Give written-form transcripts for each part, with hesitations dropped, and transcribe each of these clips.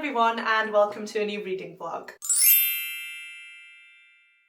everyone and welcome to a new reading vlog.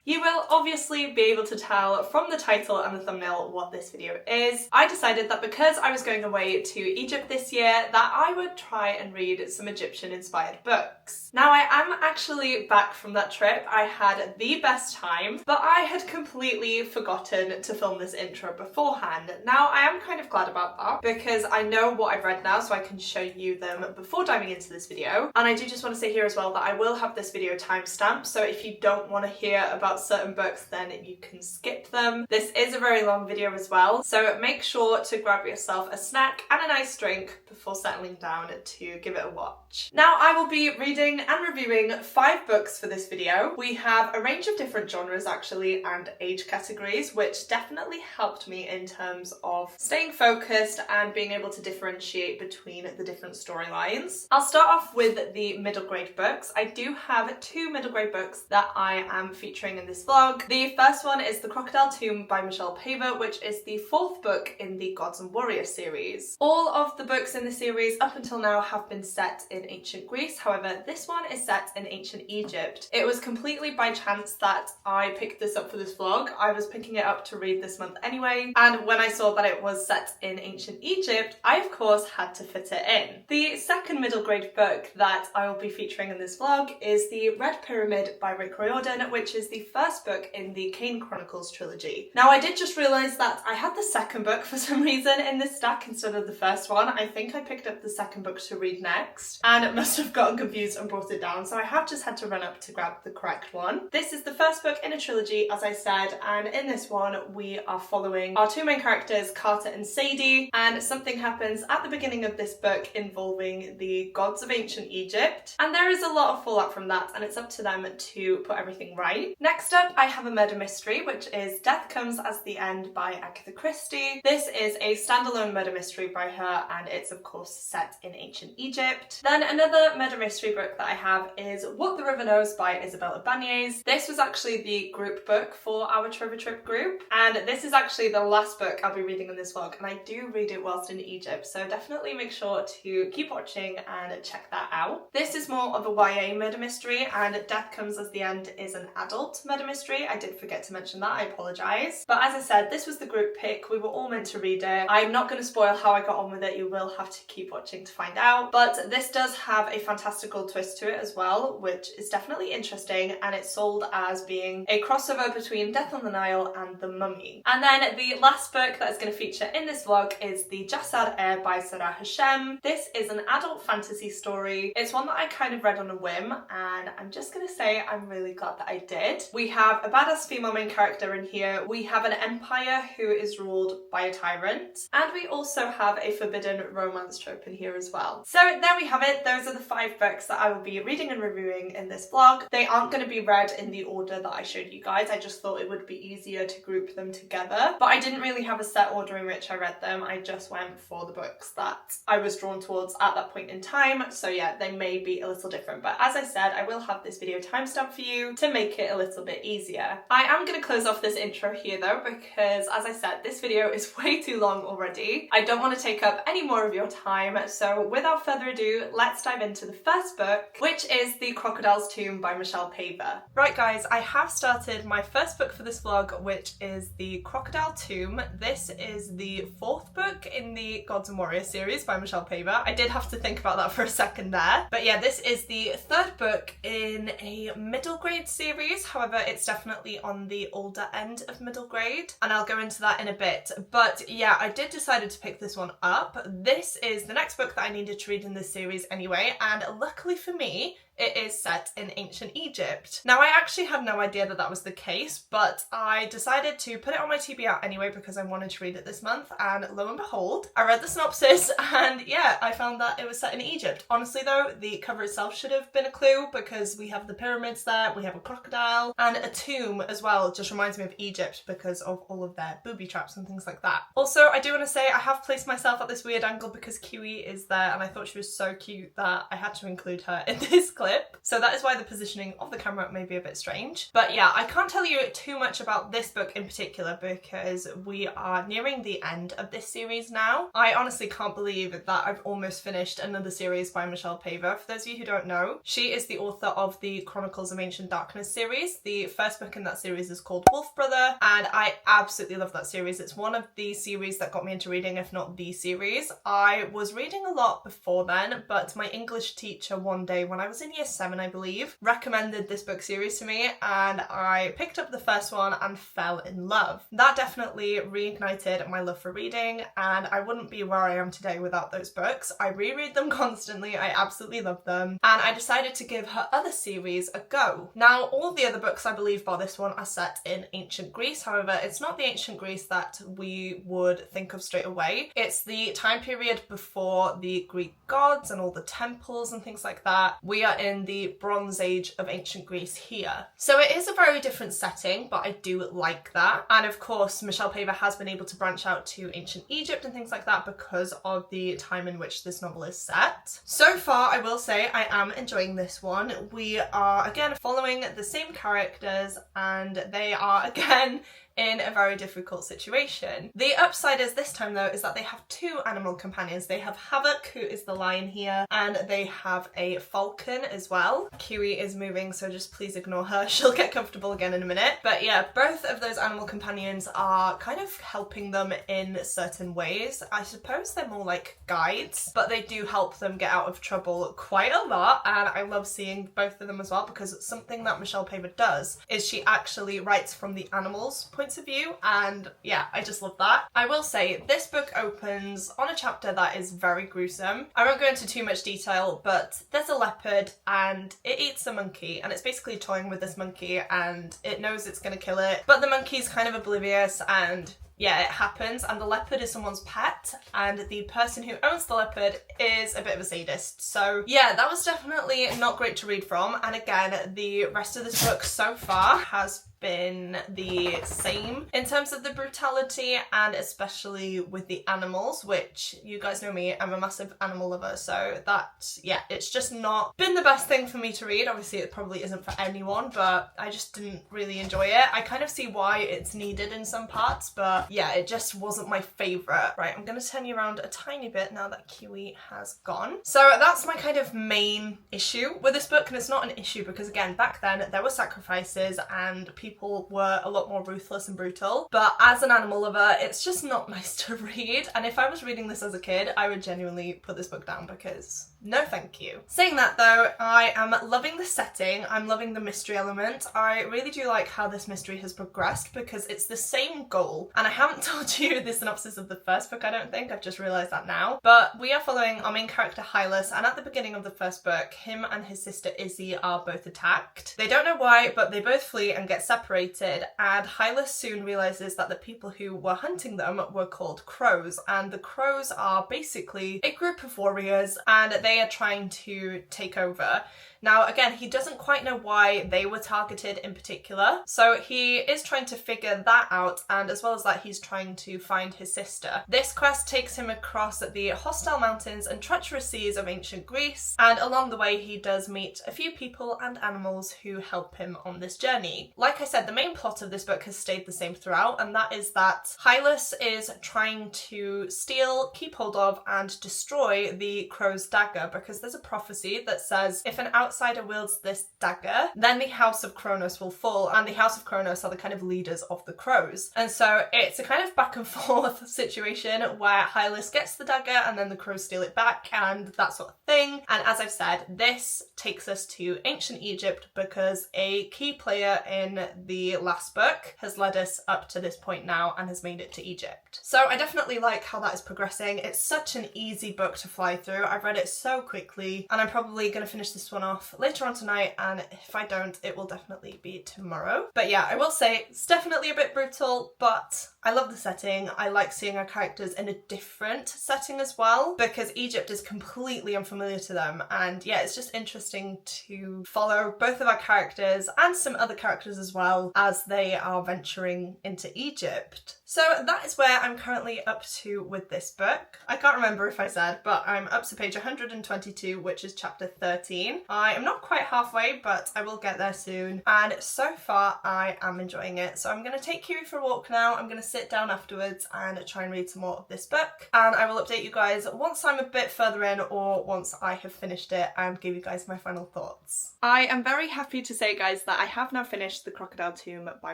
You will obviously be able to tell from the title and the thumbnail what this video is. I decided that because I was going away to Egypt this year that I would try and read some Egyptian inspired books. Now I am actually back from that trip. I had the best time, but I had completely forgotten to film this intro beforehand. Now I am kind of glad about that because I know what I've read now, so I can show you them before diving into this video. And I do just want to say here as well that I will have this video timestamped, so if you don't want to hear about certain books then you can skip them. This is a very long video as well, so make sure to grab yourself a snack and a nice drink before settling down to give it a watch. Now I will be reading and reviewing 5 books for this video. We have a range of different genres actually and age categories, which definitely helped me in terms of staying focused and being able to differentiate between the different storylines. I'll start off with the middle grade books. I do have 2 middle grade books that I am featuring in this vlog. The first one is The Crocodile Tomb by Paver, which is the 4th book in the Gods and Warriors series. All of the books in the series up until now have been set in ancient Greece, however this one is set in ancient Egypt. It was completely by chance that I picked this up for this vlog. I was picking it up to read this month anyway, and when I saw that it was set in ancient Egypt, I of course had to fit it in. The second middle grade book that I will be featuring in this vlog is The Red Pyramid by Riordan, which is the first book in the Kane Chronicles trilogy. Now I did just realise that I had the second book for some reason in this stack instead of the first one. I think I picked up the second book to read next and it must have gotten confused and brought it down, so I have just had to run up to grab the correct one. This is the first book in a trilogy, as I said, and in this one we are following our 2 main characters, Carter and Sadie, and something happens at the beginning of this book involving the gods of ancient Egypt, and there is a lot of fallout from that and it's up to them to put everything right. Next up I have a murder mystery, which is Death Comes as the End by Agatha Christie. This is a standalone murder mystery by her and it's of course set in ancient Egypt. Then another murder mystery book that I have is What the River Knows by Isabel Ibañez. This was actually the group book for our Trevor Trip group, and this is actually the last book I'll be reading in this vlog, and I do read it whilst in Egypt, so definitely make sure to keep watching and check that out. This is more of a YA murder mystery and Death Comes as the End is an adult murder mystery. I did forget to mention that, I apologise. But as I said, this was the group pick, we were all meant to read it. I'm not going to spoil how I got on with it, you will have to keep watching to find out. But this does have a fantastical twist to it as well, which is definitely interesting, and it's sold as being a crossover between Death on the Nile and The Mummy. And then the last book that is going to feature in this vlog is the Jasad Heir by Sara Hashem. This is an adult fantasy story. It's one that I kind of read on a whim, and I'm just going to say I'm really glad that I did. We have a badass female main character in here, we have an empire who is ruled by a tyrant, and we also have a forbidden romance trope in here as well. So there we have it, those are the 5 books that I will be reading and reviewing in this vlog. They aren't going to be read in the order that I showed you guys, I just thought it would be easier to group them together, but I didn't really have a set order in which I read them. I just went for the books that I was drawn towards at that point in time, so yeah, they may be a little different, but as I said, I will have this video timestamped for you to make it a little bit easier. I am going to close off this intro here though, because as I said, this video is way too long already. I don't want to take up any more of your time, so without further ado, let's dive into the first book, which is The Crocodile's Tomb by Paver. Right guys, I have started my first book for this vlog, which is The Crocodile Tomb. This is the 4th book in the Gods and Warriors series by Paver. I did have to think about that for a second there, but yeah, this is the 3rd book in a middle grade series. However, it's definitely on the older end of middle grade, and I'll go into that in a bit. But yeah, I did decide to pick this one up. This is the next book that I needed to read in this series anyway, and luckily for me, it is set in ancient Egypt. Now, I actually had no idea that that was the case, but I decided to put it on my TBR anyway because I wanted to read it this month, and lo and behold, I read the synopsis and yeah, I found that it was set in Egypt. Honestly though, the cover itself should have been a clue because we have the pyramids there, we have a crocodile, and a tomb as well. It just reminds me of Egypt because of all of their booby traps and things like that. Also, I do want to say I have placed myself at this weird angle because Kiwi is there, and I thought she was so cute that I had to include her in this clip. clip, so that is why the positioning of the camera may be a bit strange. But yeah, I can't tell you too much about this book in particular because we are nearing the end of this series now. I honestly can't believe that I've almost finished another series by Michelle Paver. For those of you who don't know, she is the author of the Chronicles of Ancient Darkness series. The first book in that series is called Wolf Brother, and I absolutely love that series. It's one of the series that got me into reading, if not the series. I was reading a lot before then, but my English teacher one day when I was in year 7, I believe, recommended this book series to me, and I picked up the first one and fell in love. That definitely reignited my love for reading, and I wouldn't be where I am today without those books. I reread them constantly, I absolutely love them, and I decided to give her other series a go. Now, all the other books I believe bar this one are set in ancient Greece. However, it's not the ancient Greece that we would think of straight away. It's the time period before the Greek gods and all the temples and things like that. We are in the Bronze Age of ancient Greece here. So it is a very different setting, but I do like that. And of course, Michelle Paver has been able to branch out to ancient Egypt and things like that because of the time in which this novel is set. So far, I will say I am enjoying this one. We are again following the same characters, and they are again in a very difficult situation. The upside is this time though is that they have 2 animal companions. They have Havoc, who is the lion here, and they have a falcon as well. Kiwi is moving, so just please ignore her. She'll get comfortable again in a minute. But yeah, both of those animal companions are kind of helping them in certain ways. I suppose they're more like guides, but they do help them get out of trouble quite a lot, and I love seeing both of them as well because something that Michelle Paver does is she actually writes from the animals' point of view, and yeah, I just love that. I will say this book opens on a chapter that is very gruesome. I won't go into too much detail, but there's a leopard and it eats a monkey, and it's basically toying with this monkey and it knows it's gonna kill it, but the monkey's kind of oblivious, and yeah, it happens, and the leopard is someone's pet, and the person who owns the leopard is a bit of a sadist. So yeah, that was definitely not great to read from, and again, the rest of this book so far has been the same in terms of the brutality, and especially with the animals, which you guys know me, I'm a massive animal lover, so that, yeah, it's just not been the best thing for me to read. Obviously it probably isn't for anyone, but I just didn't really enjoy it. I kind of see why it's needed in some parts, but yeah, it just wasn't my favourite. Right, I'm gonna turn you around a tiny bit now that Kiwi has gone. So that's my kind of main issue with this book, and it's not an issue because again, back then there were sacrifices and people were a lot more ruthless and brutal, but as an animal lover, it's just not nice to read, and if I was reading this as a kid, I would genuinely put this book down because no thank you. Saying that though, I am loving the setting, I'm loving the mystery element. I really do like how this mystery has progressed because it's the same goal, and I haven't told you the synopsis of the first book, I don't think, I've just realised that now, but we are following our main character Hylas, and at the beginning of the first book, him and his sister Izzy are both attacked. They don't know why, but they both flee and get separated, and Hylas soon realises that the people who were hunting them were called crows, and the crows are basically a group of warriors, and they are trying to take over. Now again, he doesn't quite know why they were targeted in particular, so he is trying to figure that out, and as well as that, he's trying to find his sister. This quest takes him across the hostile mountains and treacherous seas of ancient Greece, and along the way he does meet a few people and animals who help him on this journey. Like I said, the main plot of this book has stayed the same throughout, and that is that Hylas is trying to steal, keep hold of, and destroy the crow's dagger, because there's a prophecy that says if an outsider wields this dagger, then the House of Kronos will fall, and the House of Kronos are the kind of leaders of the crows. And so it's a kind of back and forth situation where Hylas gets the dagger and then the crows steal it back and that sort of thing. And as I've said, this takes us to ancient Egypt because a key player in the last book has led us up to this point now and has made it to Egypt. So I definitely like how that is progressing. It's such an easy book to fly through. I've read it so quickly, and I'm probably going to finish this one off later on tonight, and if I don't, it will definitely be tomorrow. But yeah, I will say it's definitely a bit brutal, but I love the setting. I like seeing our characters in a different setting as well, because Egypt is completely unfamiliar to them, and yeah, it's just interesting to follow both of our characters and some other characters as well as they are venturing into Egypt. So that is where I'm currently up to with this book. I can't remember if I said, but I'm up to page 109 122, which is chapter 13. I am not quite halfway, but I will get there soon. And so far, I am enjoying it. So I'm going to take Kiwi for a walk now. I'm going to sit down afterwards and try and read some more of this book. And I will update you guys once I'm a bit further in or once I have finished it and give you guys my final thoughts. I am very happy to say, guys, that I have now finished The Crocodile Tomb by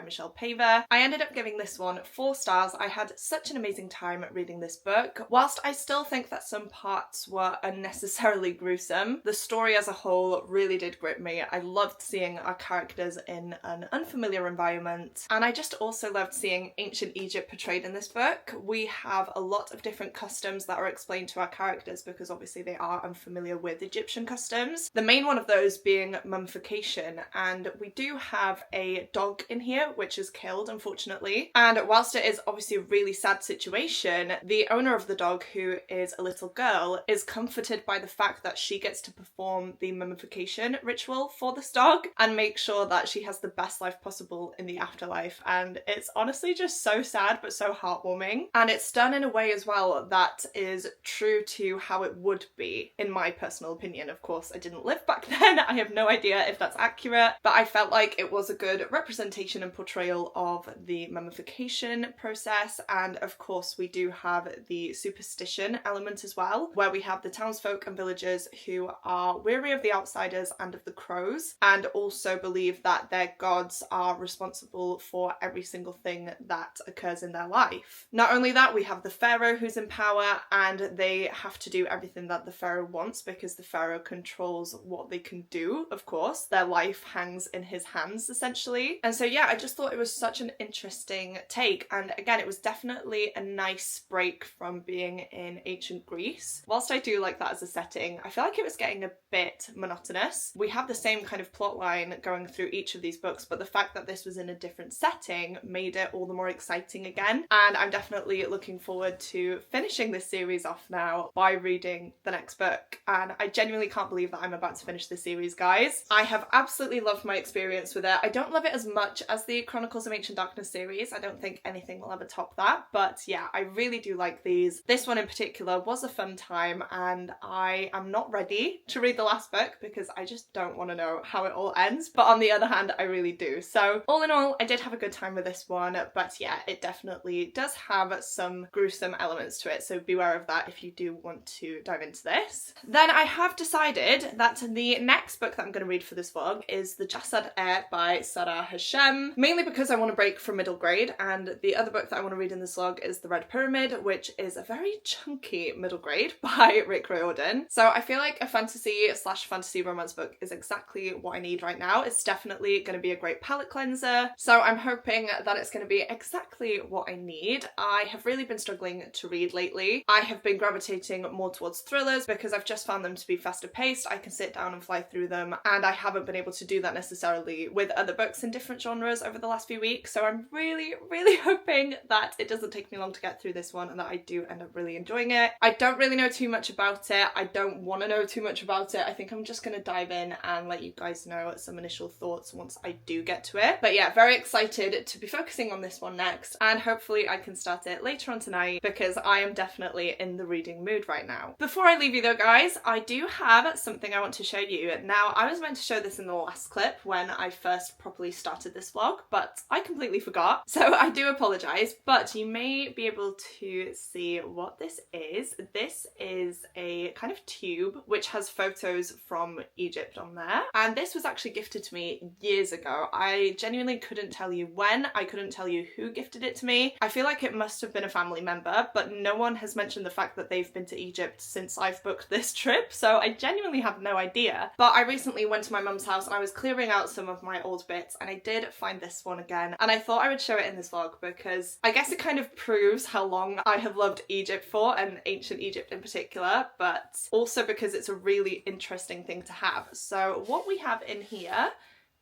Michelle Paver. I ended up giving this one 4 stars. I had such an amazing time reading this book. Whilst I still think that some parts were unnecessarily gruesome, the story as a whole really did grip me. I loved seeing our characters in an unfamiliar environment, and I just also loved seeing ancient Egypt portrayed in this book. We have a lot of different customs that are explained to our characters because obviously they are unfamiliar with Egyptian customs. The main one of those being mummification, and we do have a dog in here which is killed, unfortunately. And whilst it is obviously a really sad situation, the owner of the dog, who is a little girl, is comforted by the fact that she gets to perform the mummification ritual for this dog and make sure that she has the best life possible in the afterlife. And it's honestly just so sad but so heartwarming, and it's done in a way as well that is true to how it would be, in my personal opinion. Of course, I didn't live back then, I have no idea if that's accurate, but I felt like it was a good representation and portrayal of the mummification process. And of course we do have the superstition element as well, where we have the townsfolk and villagers who are weary of the outsiders and of the crows, and also believe that their gods are responsible for every single thing that occurs in their life. Not only that, we have the pharaoh who's in power, and they have to do everything that the pharaoh wants because the pharaoh controls what they can do. Of course, their life hangs in his hands essentially. And so yeah, I just thought it was such an interesting take, and again, it was definitely a nice break from being in ancient Greece. Whilst I do like that as a setting, I feel like it was getting a bit monotonous. We have the same kind of plot line going through each of these books, but the fact that this was in a different setting made it all the more exciting again. And I'm definitely looking forward to finishing this series off now by reading the next book. And I genuinely can't believe that I'm about to finish this series, guys. I have absolutely loved my experience with it. I don't love it as much as the Chronicles of Ancient Darkness series. I don't think anything will ever top that, but yeah, I really do like these. This one in particular was a fun time, and I am not ready to read the last book because I just don't want to know how it all ends, but on the other hand, I really do. So all in all, I did have a good time with this one, but yeah, it definitely does have some gruesome elements to it, so beware of that if you do want to dive into this. Then I have decided that the next book that I'm going to read for this vlog is the Jasad Heir by Sara Hashem, mainly because I want to break from middle grade, and the other book that I want to read in this vlog is The Red Pyramid, which is a very chunky middle grade by Riordan. So I feel like a fantasy romance book is exactly what I need right now. It's definitely going to be a great palette cleanser, so I'm hoping that it's going to be exactly what I need. I have really been struggling to read lately. I have been gravitating more towards thrillers because I've just found them to be faster paced. I can sit down and fly through them, and I haven't been able to do that necessarily with other books in different genres over the last few weeks. So I'm really hoping that it doesn't take me long to get through this one and that I do end up really enjoying it. I don't really know too much about it. I don't want to know too much about it. I think I'm just going to dive in and let you guys know some initial thoughts once I do get to it. But yeah, very excited to be focusing on this one next, and hopefully I can start it later on tonight because I am definitely in the reading mood right now. Before I leave you though, guys, I do have something I want to show you. Now, I was meant to show this in the last clip when I first properly started this vlog, but I completely forgot, so I do apologise, but you may be able to see what this is. This is a kind of tube which has photos from Egypt on there, and this was actually gifted to me years ago. I genuinely couldn't tell you when, I couldn't tell you who gifted it to me. I feel like it must have been a family member, but no one has mentioned the fact that they've been to Egypt since I've booked this trip, so I genuinely have no idea. But I recently went to my mum's house and I was clearing out some of my old bits, and I did find this one again, and I thought I would show it in this vlog because I guess it kind of proves how long I have loved Egypt for, and ancient Egypt in particular, but also because it's a really interesting thing to have. So what we have in here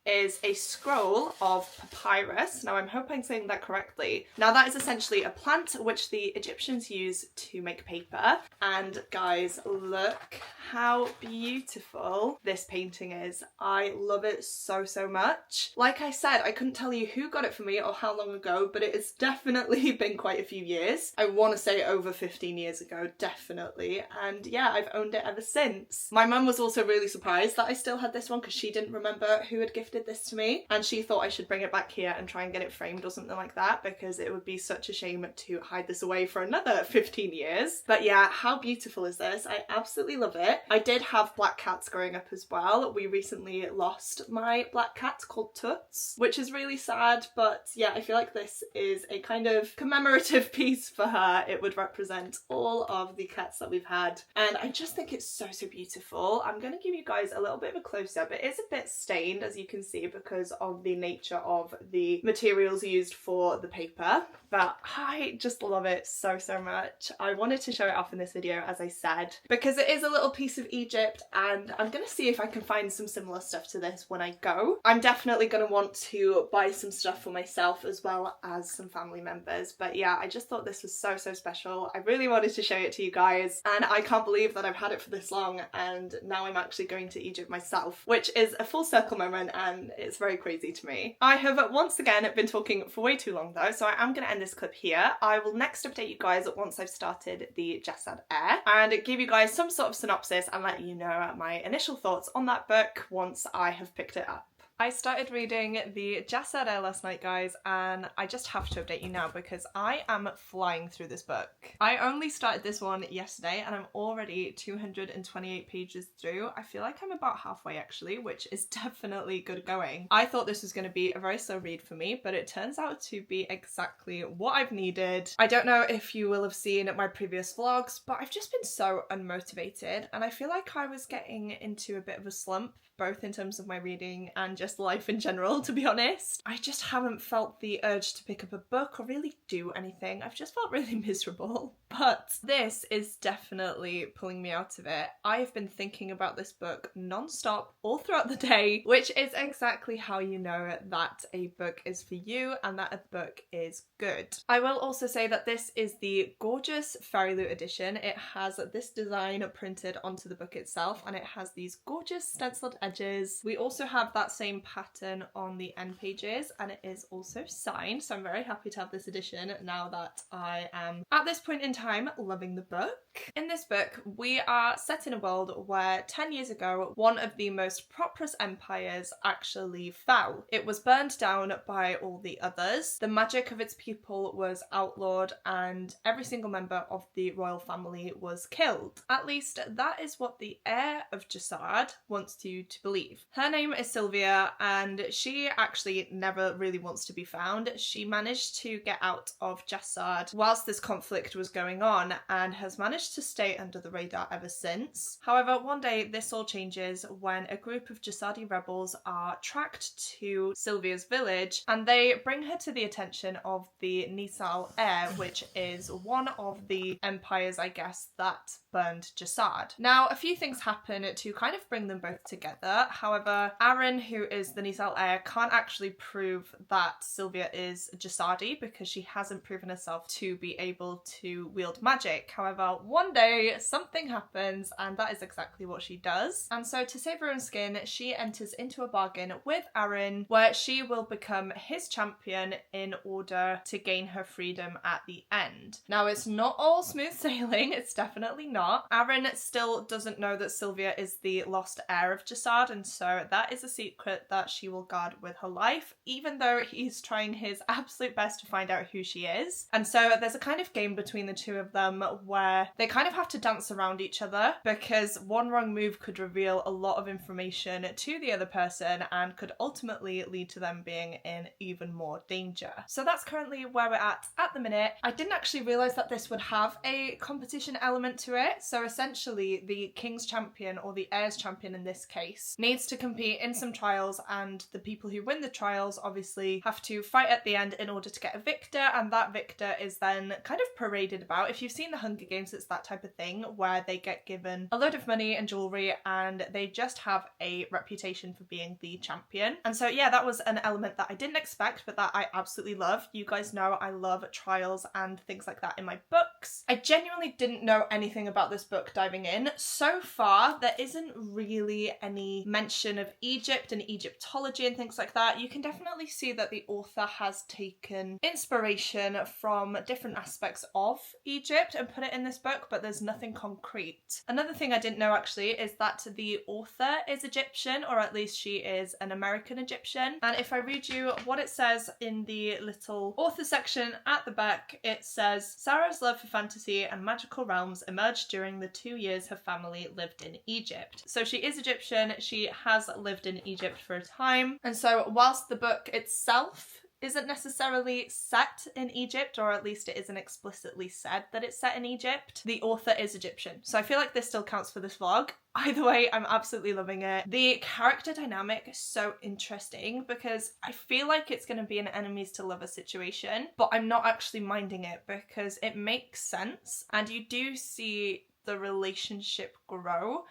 is a scroll of papyrus. Now I'm hoping I'm saying that correctly. Now that is essentially a plant which the Egyptians use to make paper. And guys, look how beautiful this painting is. I love it so much. Like I said, I couldn't tell you who got it for me or how long ago, but it has definitely been quite a few years. I want to say over 15 years ago, definitely. And yeah, I've owned it ever since. My mum was also really surprised that I still had this one because she didn't remember who had gifted this to me, and she thought I should bring it back here and try and get it framed or something like that, because it would be such a shame to hide this away for another 15 years. But yeah, how beautiful is this? I absolutely love it. I did have black cats growing up as well. We recently lost my black cat called Toots, which is really sad, but yeah, I feel like this is a kind of commemorative piece for her. It would represent all of the cats that we've had, and I just think it's so beautiful. I'm going to give you guys a little bit of a close-up. It is a bit stained, as you can see, because of the nature of the materials used for the paper, but I just love it so much. I wanted to show it off in this video, as I said, because it is a little piece of Egypt, and I'm going to see if I can find some similar stuff to this when I go. I'm definitely going to want to buy some stuff for myself as well as some family members, but yeah, I just thought this was so special. I really wanted to show it to you guys, and I can't believe that I've had it for this long, and now I'm actually going to Egypt myself, which is a full circle moment, and it's very crazy to me. I have once again been talking for way too long though, so I am going to end this clip here. I will next update you guys once I've started the Jasad Heir and give you guys some sort of synopsis and let you know my initial thoughts on that book once I have picked it up. I started reading the Jasad Heir last night, guys, and I just have to update you now because I am flying through this book. I only started this one yesterday and I'm already 228 pages through. I feel like I'm about halfway actually, which is definitely good going. I thought this was going to be a very slow read for me, but it turns out to be exactly what I've needed. I don't know if you will have seen my previous vlogs, but I've just been so unmotivated, and I feel like I was getting into a bit of a slump, both in terms of my reading and just life in general, to be honest. I just haven't felt the urge to pick up a book or really do anything. I've just felt really miserable. But this is definitely pulling me out of it. I've been thinking about this book non-stop all throughout the day, which is exactly how you know that a book is for you and that a book is good. I will also say that this is the gorgeous Fairy Loot edition. It has this design printed onto the book itself, and it has these gorgeous stenciled edges. We also have that same pattern on the end pages, and it is also signed, so I'm very happy to have this edition now that I am at this point in time loving the book. In this book, we are set in a world where 10 years ago, one of the most prosperous empires actually fell. It was burned down by all the others. The magic of its people was outlawed, and every single member of the royal family was killed. At least that is what the heir of Jasad wants you to believe. Her name is Sylvia, and she actually never really wants to be found. She managed to get out of Jasad whilst this conflict was going on and has managed to stay under the radar ever since. However, one day this all changes when a group of Jasadi rebels are tracked to Sylvia's village, and they bring her to the attention of the Nisal heir, which is one of the empires, I guess, that burned Jasad. Now, a few things happen to kind of bring them both together. However, Aaron, who is the Nisal heir, can't actually prove that Sylvia is Jasadi because she hasn't proven herself to be able to wield magic. However, one day something happens, and that is exactly what she does. And so to save her own skin, she enters into a bargain with Aaron where she will become his champion in order to gain her freedom at the end. Now, it's not all smooth sailing, it's definitely not. Aaron still doesn't know that Sylvia is the lost heir of Jasad, and so that is a secret that she will guard with her life, even though he's trying his absolute best to find out who she is. And so there's a kind of game between the two of them where they kind of have to dance around each other, because one wrong move could reveal a lot of information to the other person and could ultimately lead to them being in even more danger. So that's currently where we're at the minute. I didn't actually realise that this would have a competition element to it. So essentially the king's champion, or the heir's champion in this case, needs to compete in some trials trials, and the people who win the trials obviously have to fight at the end in order to get a victor, and that victor is then kind of paraded about. If you've seen the Hunger Games, it's that type of thing where they get given a load of money and jewelry and they just have a reputation for being the champion. And so yeah, that was an element that I didn't expect, but that I absolutely love. You guys know I love trials and things like that in my books. I genuinely didn't know anything about this book diving in. So far, there isn't really any mention of Egypt and Egyptology and things like that. You can definitely see that the author has taken inspiration from different aspects of Egypt and put it in this book, but there's nothing concrete. Another thing I didn't know actually is that the author is Egyptian, or at least she is an American Egyptian. And if I read you what it says in the little author section at the back, it says, Sarah's love for fantasy and magical realms emerged during the 2 years her family lived in Egypt. So she is Egyptian, she has lived in Egypt for a time, and so whilst the book itself isn't necessarily set in Egypt, or at least it isn't explicitly said that it's set in Egypt, the author is Egyptian. So I feel like this still counts for this vlog. Either way, I'm absolutely loving it. The character dynamic is so interesting because I feel like it's going to be an enemies to lovers situation, but I'm not actually minding it because it makes sense and you do see the relationship grow.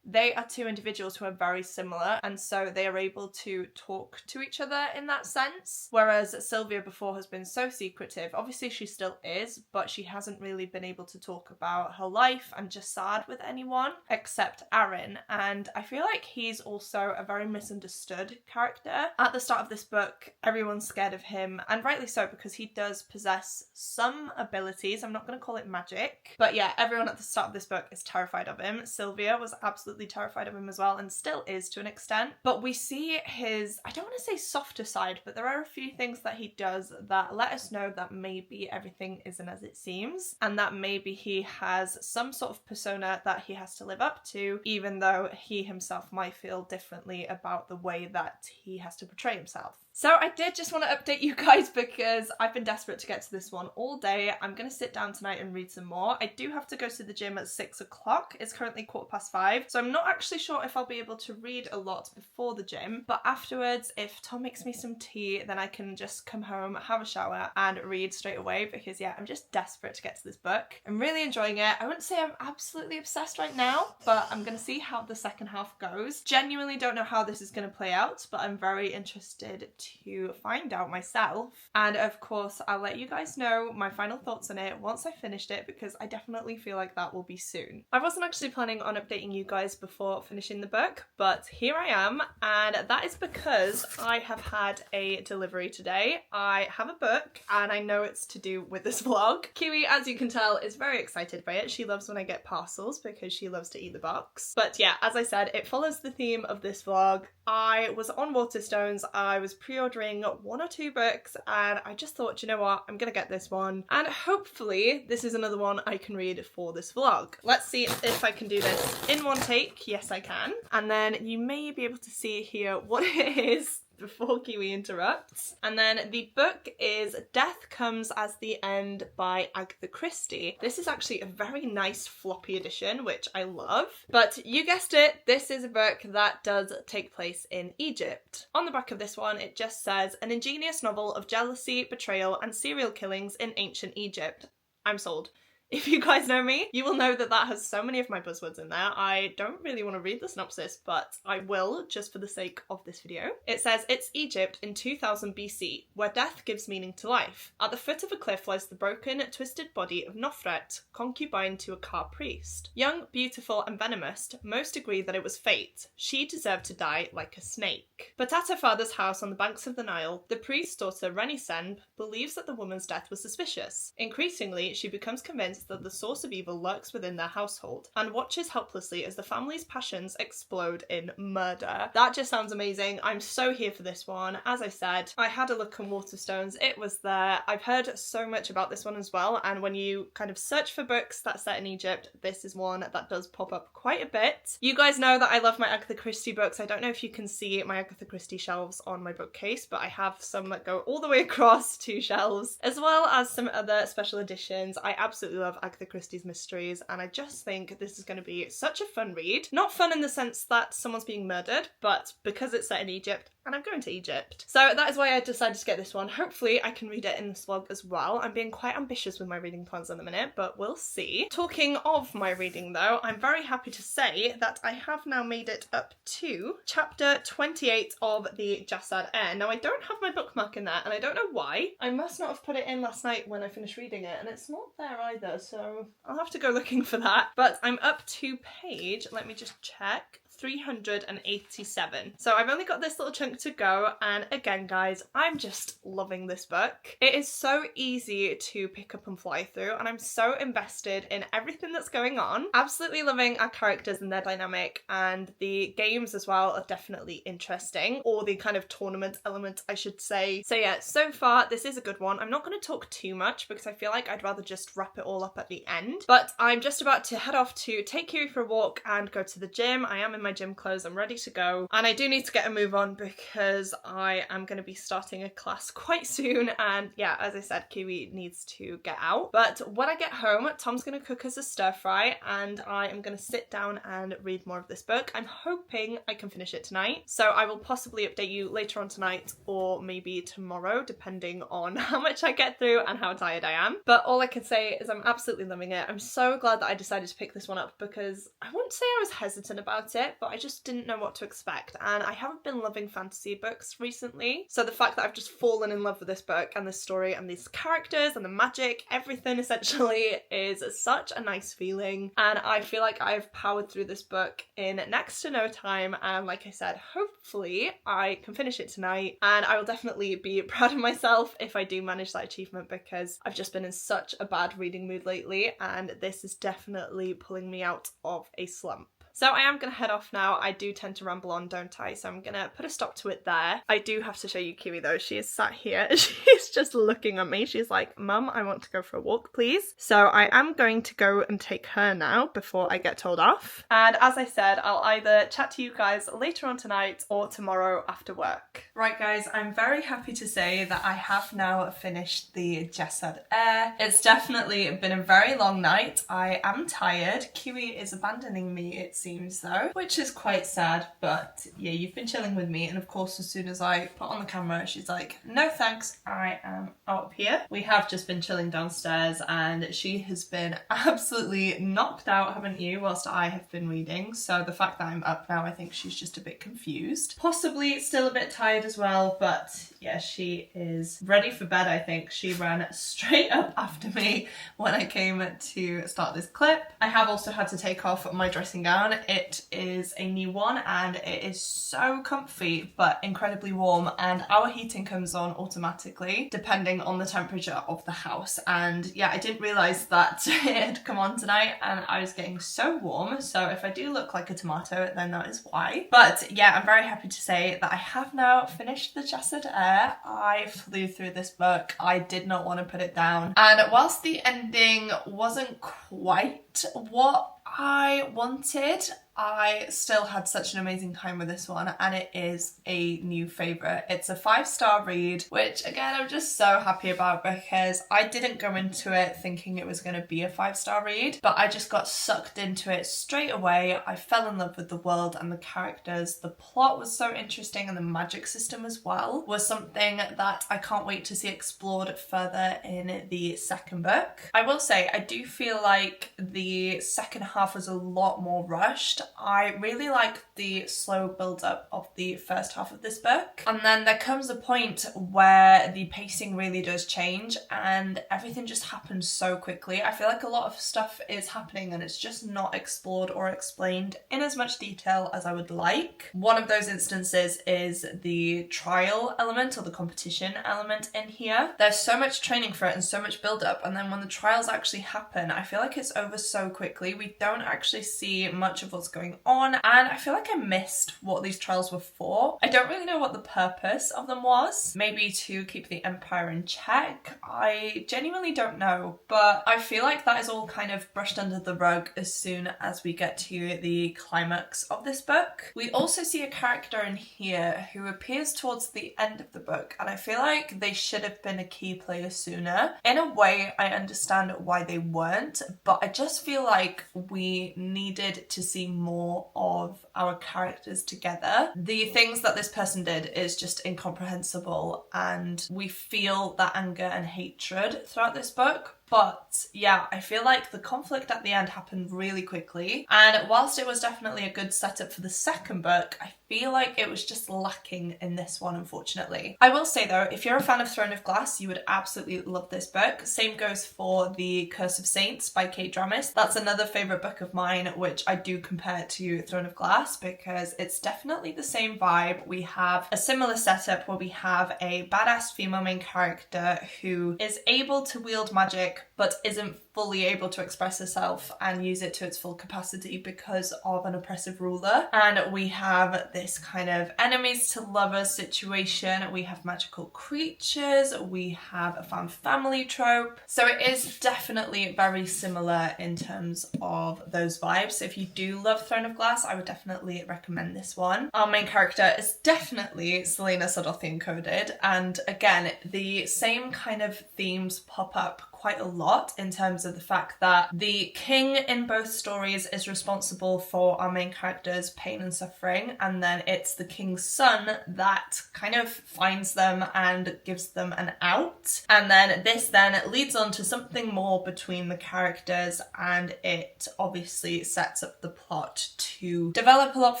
They are two individuals who are very similar, and so they are able to talk to each other in that sense. Whereas Sylvia before has been so secretive. Obviously she still is, but she hasn't really been able to talk about her life and Jasad with anyone except Aaron. And I feel like he's also a very misunderstood character. At the start of this book, everyone's scared of him, and rightly so, because he does possess some abilities. I'm not going to call it magic, but yeah, everyone at the start of this book is terrified of him. Sylvia was absolutely terrified of him as well, and still is to an extent. But we see his, I don't want to say softer side, but there are a few things that he does that let us know that maybe everything isn't as it seems, and that maybe he has some sort of persona that he has to live up to, even though he himself might feel differently about the way that he has to portray himself. So I did just want to update you guys because I've been desperate to get to this one all day. I'm going to sit down tonight and read some more. I do have to go to the gym at 6 o'clock. It's currently 5:15, so I'm not actually sure if I'll be able to read a lot before the gym, but afterwards, if Tom makes me some tea, then I can just come home, have a shower and read straight away because yeah, I'm just desperate to get to this book. I'm really enjoying it. I wouldn't say I'm absolutely obsessed right now, but I'm going to see how the second half goes. Genuinely don't know how this is going to play out, but I'm very interested to find out myself. And of course, I'll let you guys know my final thoughts on it once I finished it, because I definitely feel like that will be soon. I wasn't actually planning on updating you guys before finishing the book, but here I am, and that is because I have had a delivery today. I have a book, and I know it's to do with this vlog. Kiwi, as you can tell, is very excited by it. She loves when I get parcels because she loves to eat the box. But yeah, as I said, it follows the theme of this vlog. I was on Waterstones, I was pre-ordering 1 or 2 books, and I just thought, you know what, I'm gonna get this one, and hopefully this is another one I can read for this vlog. Let's see if I can do this in one take. Yes, I can. And then you may be able to see here what it is before Kiwi interrupts. And then the book is Death Comes as the End by Agatha Christie. This is actually a very nice floppy edition, which I love. But you guessed it, this is a book that does take place in Egypt. On the back of this one, it just says, an ingenious novel of jealousy, betrayal, and serial killings in ancient Egypt. I'm sold. If you guys know me, you will know that that has so many of my buzzwords in there. I don't really want to read the synopsis, but I will just for the sake of this video. It says, it's Egypt in 2000 BC, where death gives meaning to life. At the foot of a cliff lies the broken, twisted body of Nofret, concubine to a Ka priest. Young, beautiful, and venomous, most agree that it was fate. She deserved to die like a snake. But at her father's house on the banks of the Nile, the priest's daughter, Reni Sen, believes that the woman's death was suspicious. Increasingly, she becomes convinced that the source of evil lurks within their household and watches helplessly as the family's passions explode in murder. That just sounds amazing. I'm so here for this one. As I said, I had a look on Waterstones. It was there. I've heard so much about this one as well, and when you kind of search for books that's set in Egypt, this is one that does pop up quite a bit. You guys know that I love my Agatha Christie books. I don't know if you can see my Agatha Christie shelves on my bookcase, but I have some that go all the way across 2 shelves, as well as some other special editions. I absolutely love love Agatha Christie's mysteries, and I just think this is going to be such a fun read. Not fun in the sense that someone's being murdered, but because it's set in Egypt, and I'm going to Egypt. So that is why I decided to get this one. Hopefully I can read it in this vlog as well. I'm being quite ambitious with my reading plans in the minute, but we'll see. Talking of my reading though, I'm very happy to say that I have now made it up to chapter 28 of the Jasad Heir. Now I don't have my bookmark in there, and I don't know why. I must not have put it in last night when I finished reading it, and it's not there either, so I'll have to go looking for that. But I'm up to page, let me just check, 387. So I've only got this little chunk to go, and again guys, I'm just loving this book. It is so easy to pick up and fly through, and I'm so invested in everything that's going on. Absolutely loving our characters and their dynamic, and the games as well are definitely interesting, or the kind of tournament element I should say. So yeah, so far this is a good one. I'm not going to talk too much because I feel like I'd rather just wrap it all up at the end, but I'm just about to head off to take Kiri for a walk and go to the gym. I am in my gym clothes, I'm ready to go, and I do need to get a move on because I am going to be starting a class quite soon, and yeah, as I said, Kiwi needs to get out. But when I get home, Tom's going to cook us a stir fry, and I am going to sit down and read more of this book. I'm hoping I can finish it tonight, so I will possibly update you later on tonight or maybe tomorrow, depending on how much I get through and how tired I am. But all I can say is I'm absolutely loving it. I'm so glad that I decided to pick this one up because I wouldn't say I was hesitant about it, but I just didn't know what to expect, and I haven't been loving fantasy books recently, so the fact that I've just fallen in love with this book and this story and these characters and the magic, everything essentially, is such a nice feeling, and I feel like I've powered through this book in next to no time, and like I said, hopefully I can finish it tonight, and I will definitely be proud of myself if I do manage that achievement because I've just been in such a bad reading mood lately, and this is definitely pulling me out of a slump. So I am going to head off now. I do tend to ramble on, don't I? So I'm going to put a stop to it there. I do have to show you Kiwi though. She is sat here. She's just looking at me. She's like, Mum, I want to go for a walk, please. So I am going to go and take her now before I get told off. And as I said, I'll either chat to you guys later on tonight or tomorrow after work. Right guys, I'm very happy to say that I have now finished the Jasad Heir. It's definitely been a very long night. I am tired. Kiwi is abandoning me, it seems though, which is quite sad, but yeah, you've been chilling with me, and of course as soon as I put on the camera she's like, no thanks, I am out here. We have just been chilling downstairs and she has been absolutely knocked out, haven't you, whilst I have been reading, so the fact that I'm up now, I think she's just a bit confused, possibly still a bit tired as well, but yeah, she is ready for bed. I think she ran straight up after me when I came to start this clip. I have also had to take off my dressing gown. It is a new one and it is so comfy but incredibly warm, and our heating comes on automatically depending on the temperature of the house, and yeah, I didn't realise that it had come on tonight and I was getting so warm, so if I do look like a tomato then that is why. But yeah, I'm very happy to say that I have now finished the Jasad Heir. I flew through this book. I did not want to put it down, and whilst the ending wasn't quite what I wanted, I still had such an amazing time with this one, and it is a new favourite. It's a 5-star read, which again I'm just so happy about because I didn't go into it thinking it was going to be a 5-star read, but I just got sucked into it straight away. I fell in love with the world and the characters. The plot was so interesting, and the magic system as well was something that I can't wait to see explored further in the second book. I will say I do feel like the second half was a lot more rushed. I really like the slow build up of the first half of this book, and then there comes a point where the pacing really does change and everything just happens so quickly. I feel like a lot of stuff is happening and it's just not explored or explained in as much detail as I would like. One of those instances is the trial element or the competition element in here. There's so much training for it and so much build up, and then when the trials actually happen, I feel like it's over so quickly. We don't actually see much of what's going going on, and I feel like I missed what these trials were for. I don't really know what the purpose of them was. Maybe to keep the Empire in check? I genuinely don't know, but I feel like that is all kind of brushed under the rug as soon as we get to the climax of this book. We also see a character in here who appears towards the end of the book, and I feel like they should have been a key player sooner. In a way, I understand why they weren't, but I just feel like we needed to see more of our characters together. The things that this person did is just incomprehensible, and we feel that anger and hatred throughout this book. But yeah, I feel like the conflict at the end happened really quickly, and whilst it was definitely a good setup for the second book, I feel like it was just lacking in this one, unfortunately. I will say though, if you're a fan of Throne of Glass, you would absolutely love this book. Same goes for The Curse of Saints by Kate Dramis. That's another favourite book of mine, which I do compare to Throne of Glass because it's definitely the same vibe. We have a similar setup where we have a badass female main character who is able to wield magic but isn't fully able to express herself and use it to its full capacity because of an oppressive ruler. And we have this kind of enemies to lovers situation. We have magical creatures. We have a found family trope. So it is definitely very similar in terms of those vibes. So if you do love Throne of Glass, I would definitely recommend this one. Our main character is definitely Selena Sadothian coded. And again, the same kind of themes pop up quite a lot in terms of the fact that the king in both stories is responsible for our main character's pain and suffering, and then it's the king's son that kind of finds them and gives them an out. And then this then leads on to something more between the characters, and it obviously sets up the plot to develop a lot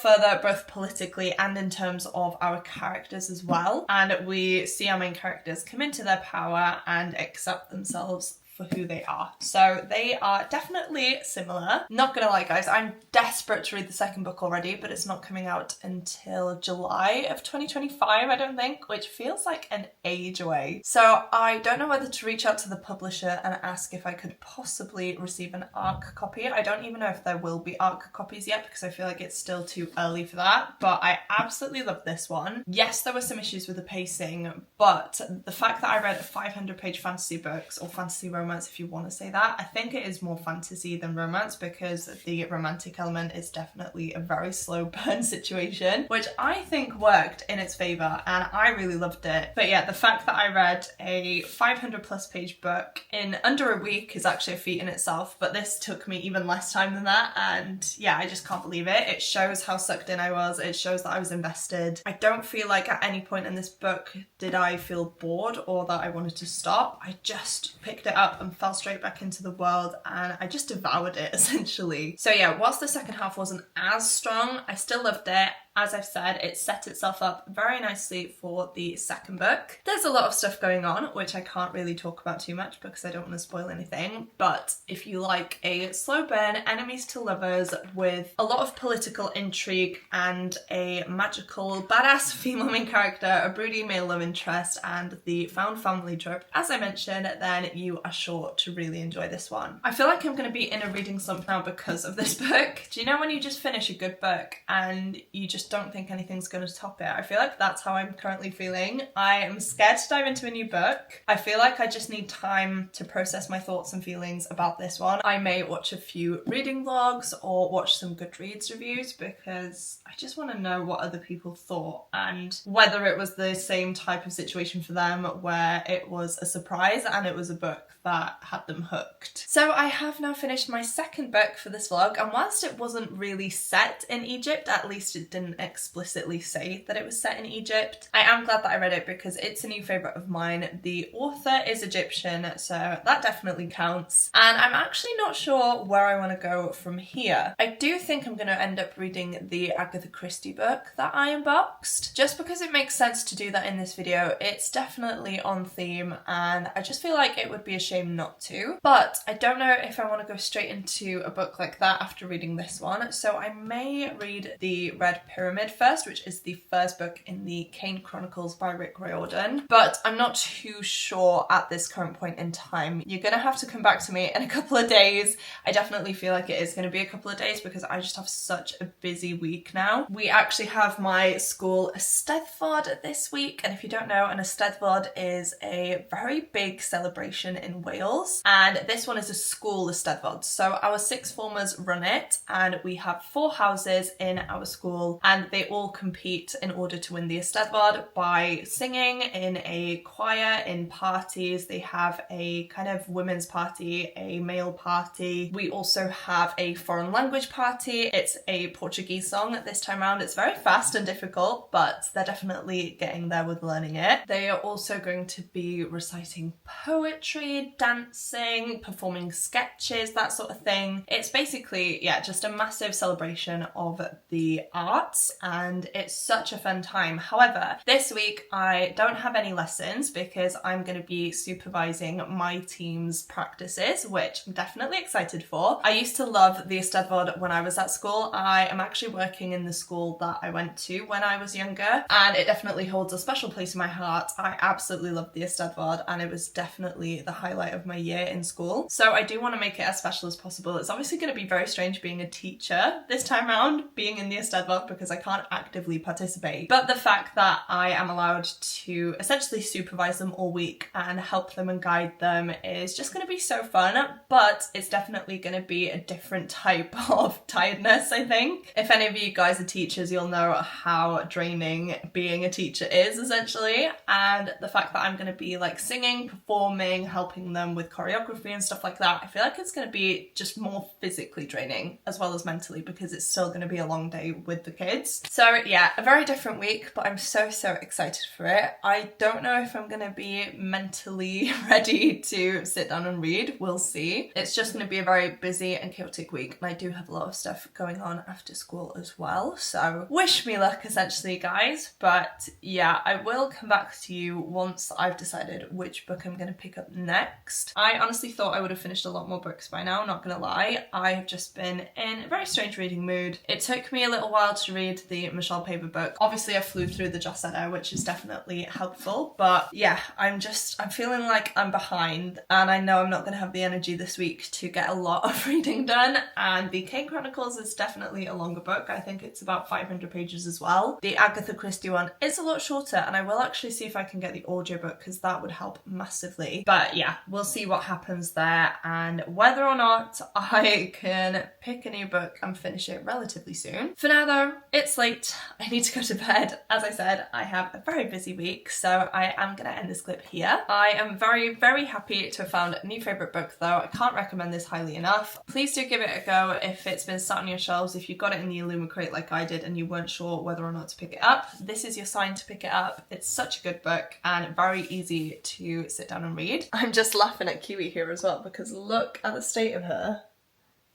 further, both politically and in terms of our characters as well. And we see our main characters come into their power and accept themselves for who they are. So they are definitely similar. Not gonna lie guys, I'm desperate to read the second book already, but it's not coming out until July of 2025, I don't think, which feels like an age away. So I don't know whether to reach out to the publisher and ask if I could possibly receive an ARC copy. I don't even know if there will be ARC copies yet because I feel like it's still too early for that, but I absolutely love this one. Yes, there were some issues with the pacing, but the fact that I read 500-page fantasy books, or fantasy romance if you want to say that, I think it is more fantasy than romance because the romantic element is definitely a very slow burn situation, which I think worked in its favour and I really loved it. But yeah, the fact that I read a 500+ page book in under a week is actually a feat in itself, but this took me even less time than that, and yeah, I just can't believe it. It shows how sucked in I was, it shows that I was invested. I don't feel like at any point in this book did I feel bored or that I wanted to stop. I just picked it up and fell straight back into the world and I just devoured it essentially. So yeah, whilst the second half wasn't as strong, I still loved it. As I've said, it set itself up very nicely for the second book. There's a lot of stuff going on, which I can't really talk about too much because I don't want to spoil anything, but if you like a slow burn, enemies to lovers with a lot of political intrigue and a magical badass female main character, a broody male love interest, and the found family trope, as I mentioned, then you are sure to really enjoy this one. I feel like I'm going to be in a reading slump now because of this book. Do you know when you just finish a good book and you just don't think anything's going to top it? I feel like that's how I'm currently feeling. I am scared to dive into a new book. I feel like I just need time to process my thoughts and feelings about this one. I may watch a few reading vlogs or watch some Goodreads reviews because I just want to know what other people thought and whether it was the same type of situation for them where it was a surprise and it was a book that had them hooked. So I have now finished my second book for this vlog, and whilst it wasn't really set in Egypt, at least it didn't explicitly say that it was set in Egypt, I am glad that I read it because it's a new favourite of mine. The author is Egyptian, so that definitely counts, and I'm actually not sure where I want to go from here. I do think I'm going to end up reading the Agatha Christie book that I unboxed, just because it makes sense to do that in this video. It's definitely on theme and I just feel like it would be a shame not to, but I don't know if I want to go straight into a book like that after reading this one, so I may read the Red Pyramid first, which is the first book in the Kane Chronicles by Riordan, but I'm not too sure at this current point in time. You're gonna have to come back to me in a couple of days. I definitely feel like it is gonna be a couple of days because I just have such a busy week now. We actually have my school Eisteddfod this week, and if you don't know, an Eisteddfod is a very big celebration in Wales, and this one is a school Eisteddfod. So our sixth formers run it, and we have 4 houses in our school, and they all compete in order to win the Eisteddfod by singing in a choir, in parties. They have a kind of women's party, a male party. We also have a foreign language party. It's a Portuguese song this time around. It's very fast and difficult, but they're definitely getting there with learning it. They are also going to be reciting poetry, dancing, performing sketches, that sort of thing. It's basically, yeah, just a massive celebration of the arts, and it's such a fun time. However, this week I don't have any lessons because I'm going to be supervising my team's practices, which I'm definitely excited for. I used to love the Eisteddfod when I was at school. I am actually working in the school that I went to when I was younger, and it definitely holds a special place in my heart. I absolutely loved the Eisteddfod, and it was definitely the highlight of my year in school. So I do want to make it as special as possible. It's obviously going to be very strange being a teacher this time around, being in the Eisteddfod, because I can't actively participate. But the fact that I am allowed to essentially supervise them all week and help them and guide them is just going to be so fun. But it's definitely going to be a different type of tiredness, I think. If any of you guys are teachers, you'll know how draining being a teacher is, essentially. And the fact that I'm going to be like singing, performing, helping them with choreography and stuff like that, I feel like it's going to be just more physically draining as well as mentally, because it's still going to be a long day with the kids. So yeah, a very different week, but I'm so excited for it. I don't know if I'm going to be mentally ready to sit down and read. We'll see. It's just going to be a very busy and chaotic week, and I do have a lot of stuff going on after school as well. So wish me luck, essentially, guys. But yeah, I will come back to you once I've decided which book I'm going to pick up next. I honestly thought I would have finished a lot more books by now, not gonna lie. I've just been in a very strange reading mood. It took me a little while to read the Michelle Paver book. Obviously I flew through the Jasad Heir, which is definitely helpful, but yeah, I'm feeling like I'm behind, and I know I'm not gonna have the energy this week to get a lot of reading done. And the Kane Chronicles is definitely a longer book. I think it's about 500 pages as well. The Agatha Christie one is a lot shorter, and I will actually see if I can get the audiobook because that would help massively. But yeah, we'll see what happens there and whether or not I can pick a new book and finish it relatively soon. For now though, it's late. I need to go to bed. As I said, I have a very busy week, so I am gonna end this clip here. I am very happy to have found a new favourite book though. I can't recommend this highly enough. Please do give it a go if it's been sat on your shelves, if you got it in the Illuma crate like I did and you weren't sure whether or not to pick it up. This is your sign to pick it up. It's such a good book and very easy to sit down and read. I'm just laughing at Kiwi here as well because look at the state of her.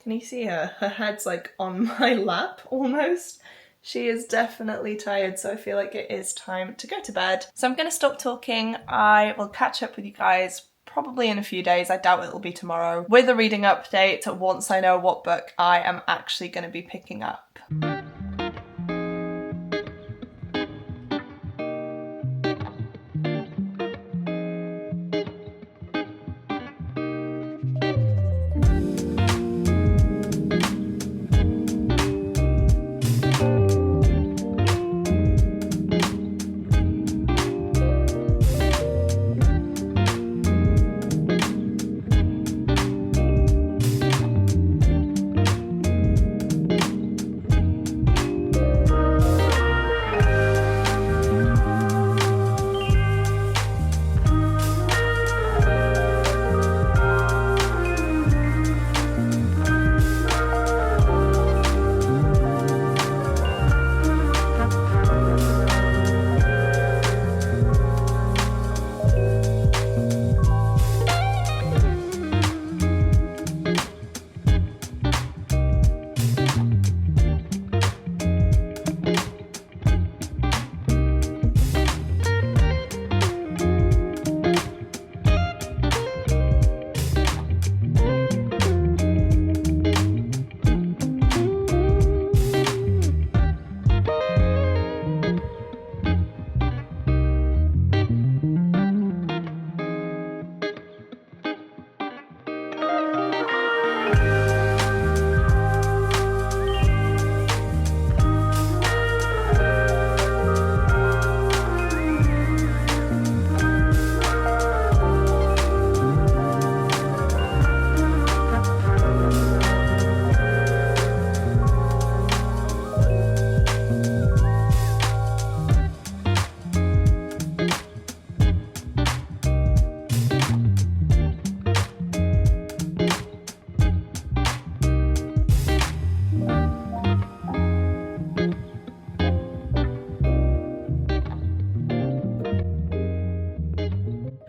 Can you see her? Her head's like on my lap almost. She is definitely tired, so I feel like it is time to go to bed. So I'm going to stop talking. I will catch up with you guys probably in a few days. I doubt it'll be tomorrow, with a reading update once I know what book I am actually going to be picking up.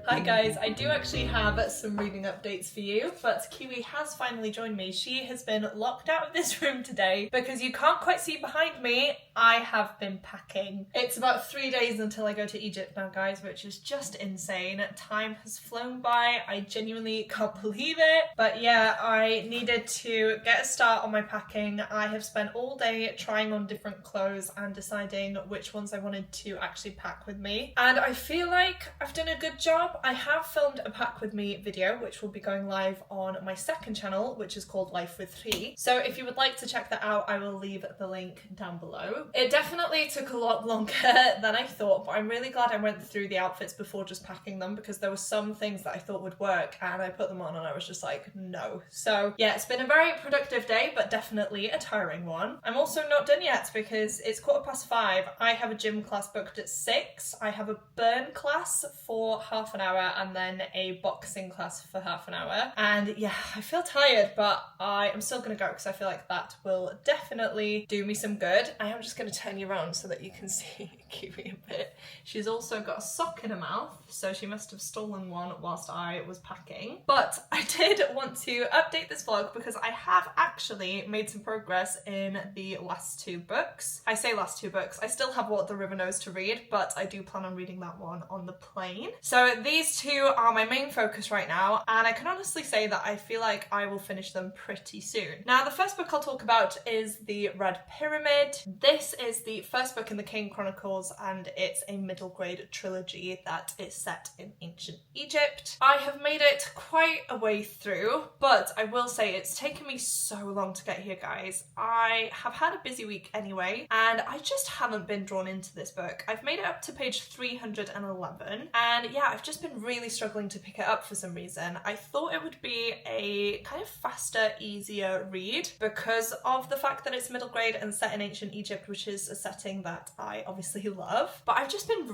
Hi guys, I do actually have some reading updates for you, but Kiwi has finally joined me. She has been locked out of this room today because you can't quite see behind me. I have been packing. It's about 3 days until I go to Egypt now, guys, which is just insane. Time has flown by. I genuinely can't believe it. But yeah, I needed to get a start on my packing. I have spent all day trying on different clothes and deciding which ones I wanted to actually pack with me. And I feel like I've done a good job. I have filmed a pack with me video, which will be going live on my second channel, which is called Life with 3. So if you would like to check that out, I will leave the link down below. It definitely took a lot longer than I thought, but I'm really glad I went through the outfits before just packing them, because there were some things that I thought would work and I put them on and I was just like, no. So yeah, it's been a very productive day, but definitely a tiring one. I'm also not done yet because it's 5:15. I have a gym class booked at 6. I have a burn class for half an hour and then a boxing class for half an hour. And yeah, I feel tired, but I am still gonna go because I feel like that will definitely do me some good. I am just gonna turn you around so that you can see Kiwi a bit. She's also got a sock in her mouth, so she must have stolen one whilst I was packing. But I did want to update this vlog because I have actually made some progress in the last 2 books. I say last 2 books, I still have What the River Knows to read, but I do plan on reading that one on the plane. So these 2 are my main focus right now, and I can honestly say that I feel like I will finish them pretty soon. Now, the first book I'll talk about is The Red Pyramid. This is the first book in the King Chronicles, and it's a middle grade trilogy that is set in ancient Egypt. I have made it quite a way through, but I will say it's taken me so long to get here, guys. I have had a busy week anyway, and I just haven't been drawn into this book. I've made it up to page 311, and yeah, I've just been really struggling to pick it up for some reason. I thought it would be a kind of faster, easier read because of the fact that it's middle grade and set in ancient Egypt, which is a setting that I obviously love, but I've just been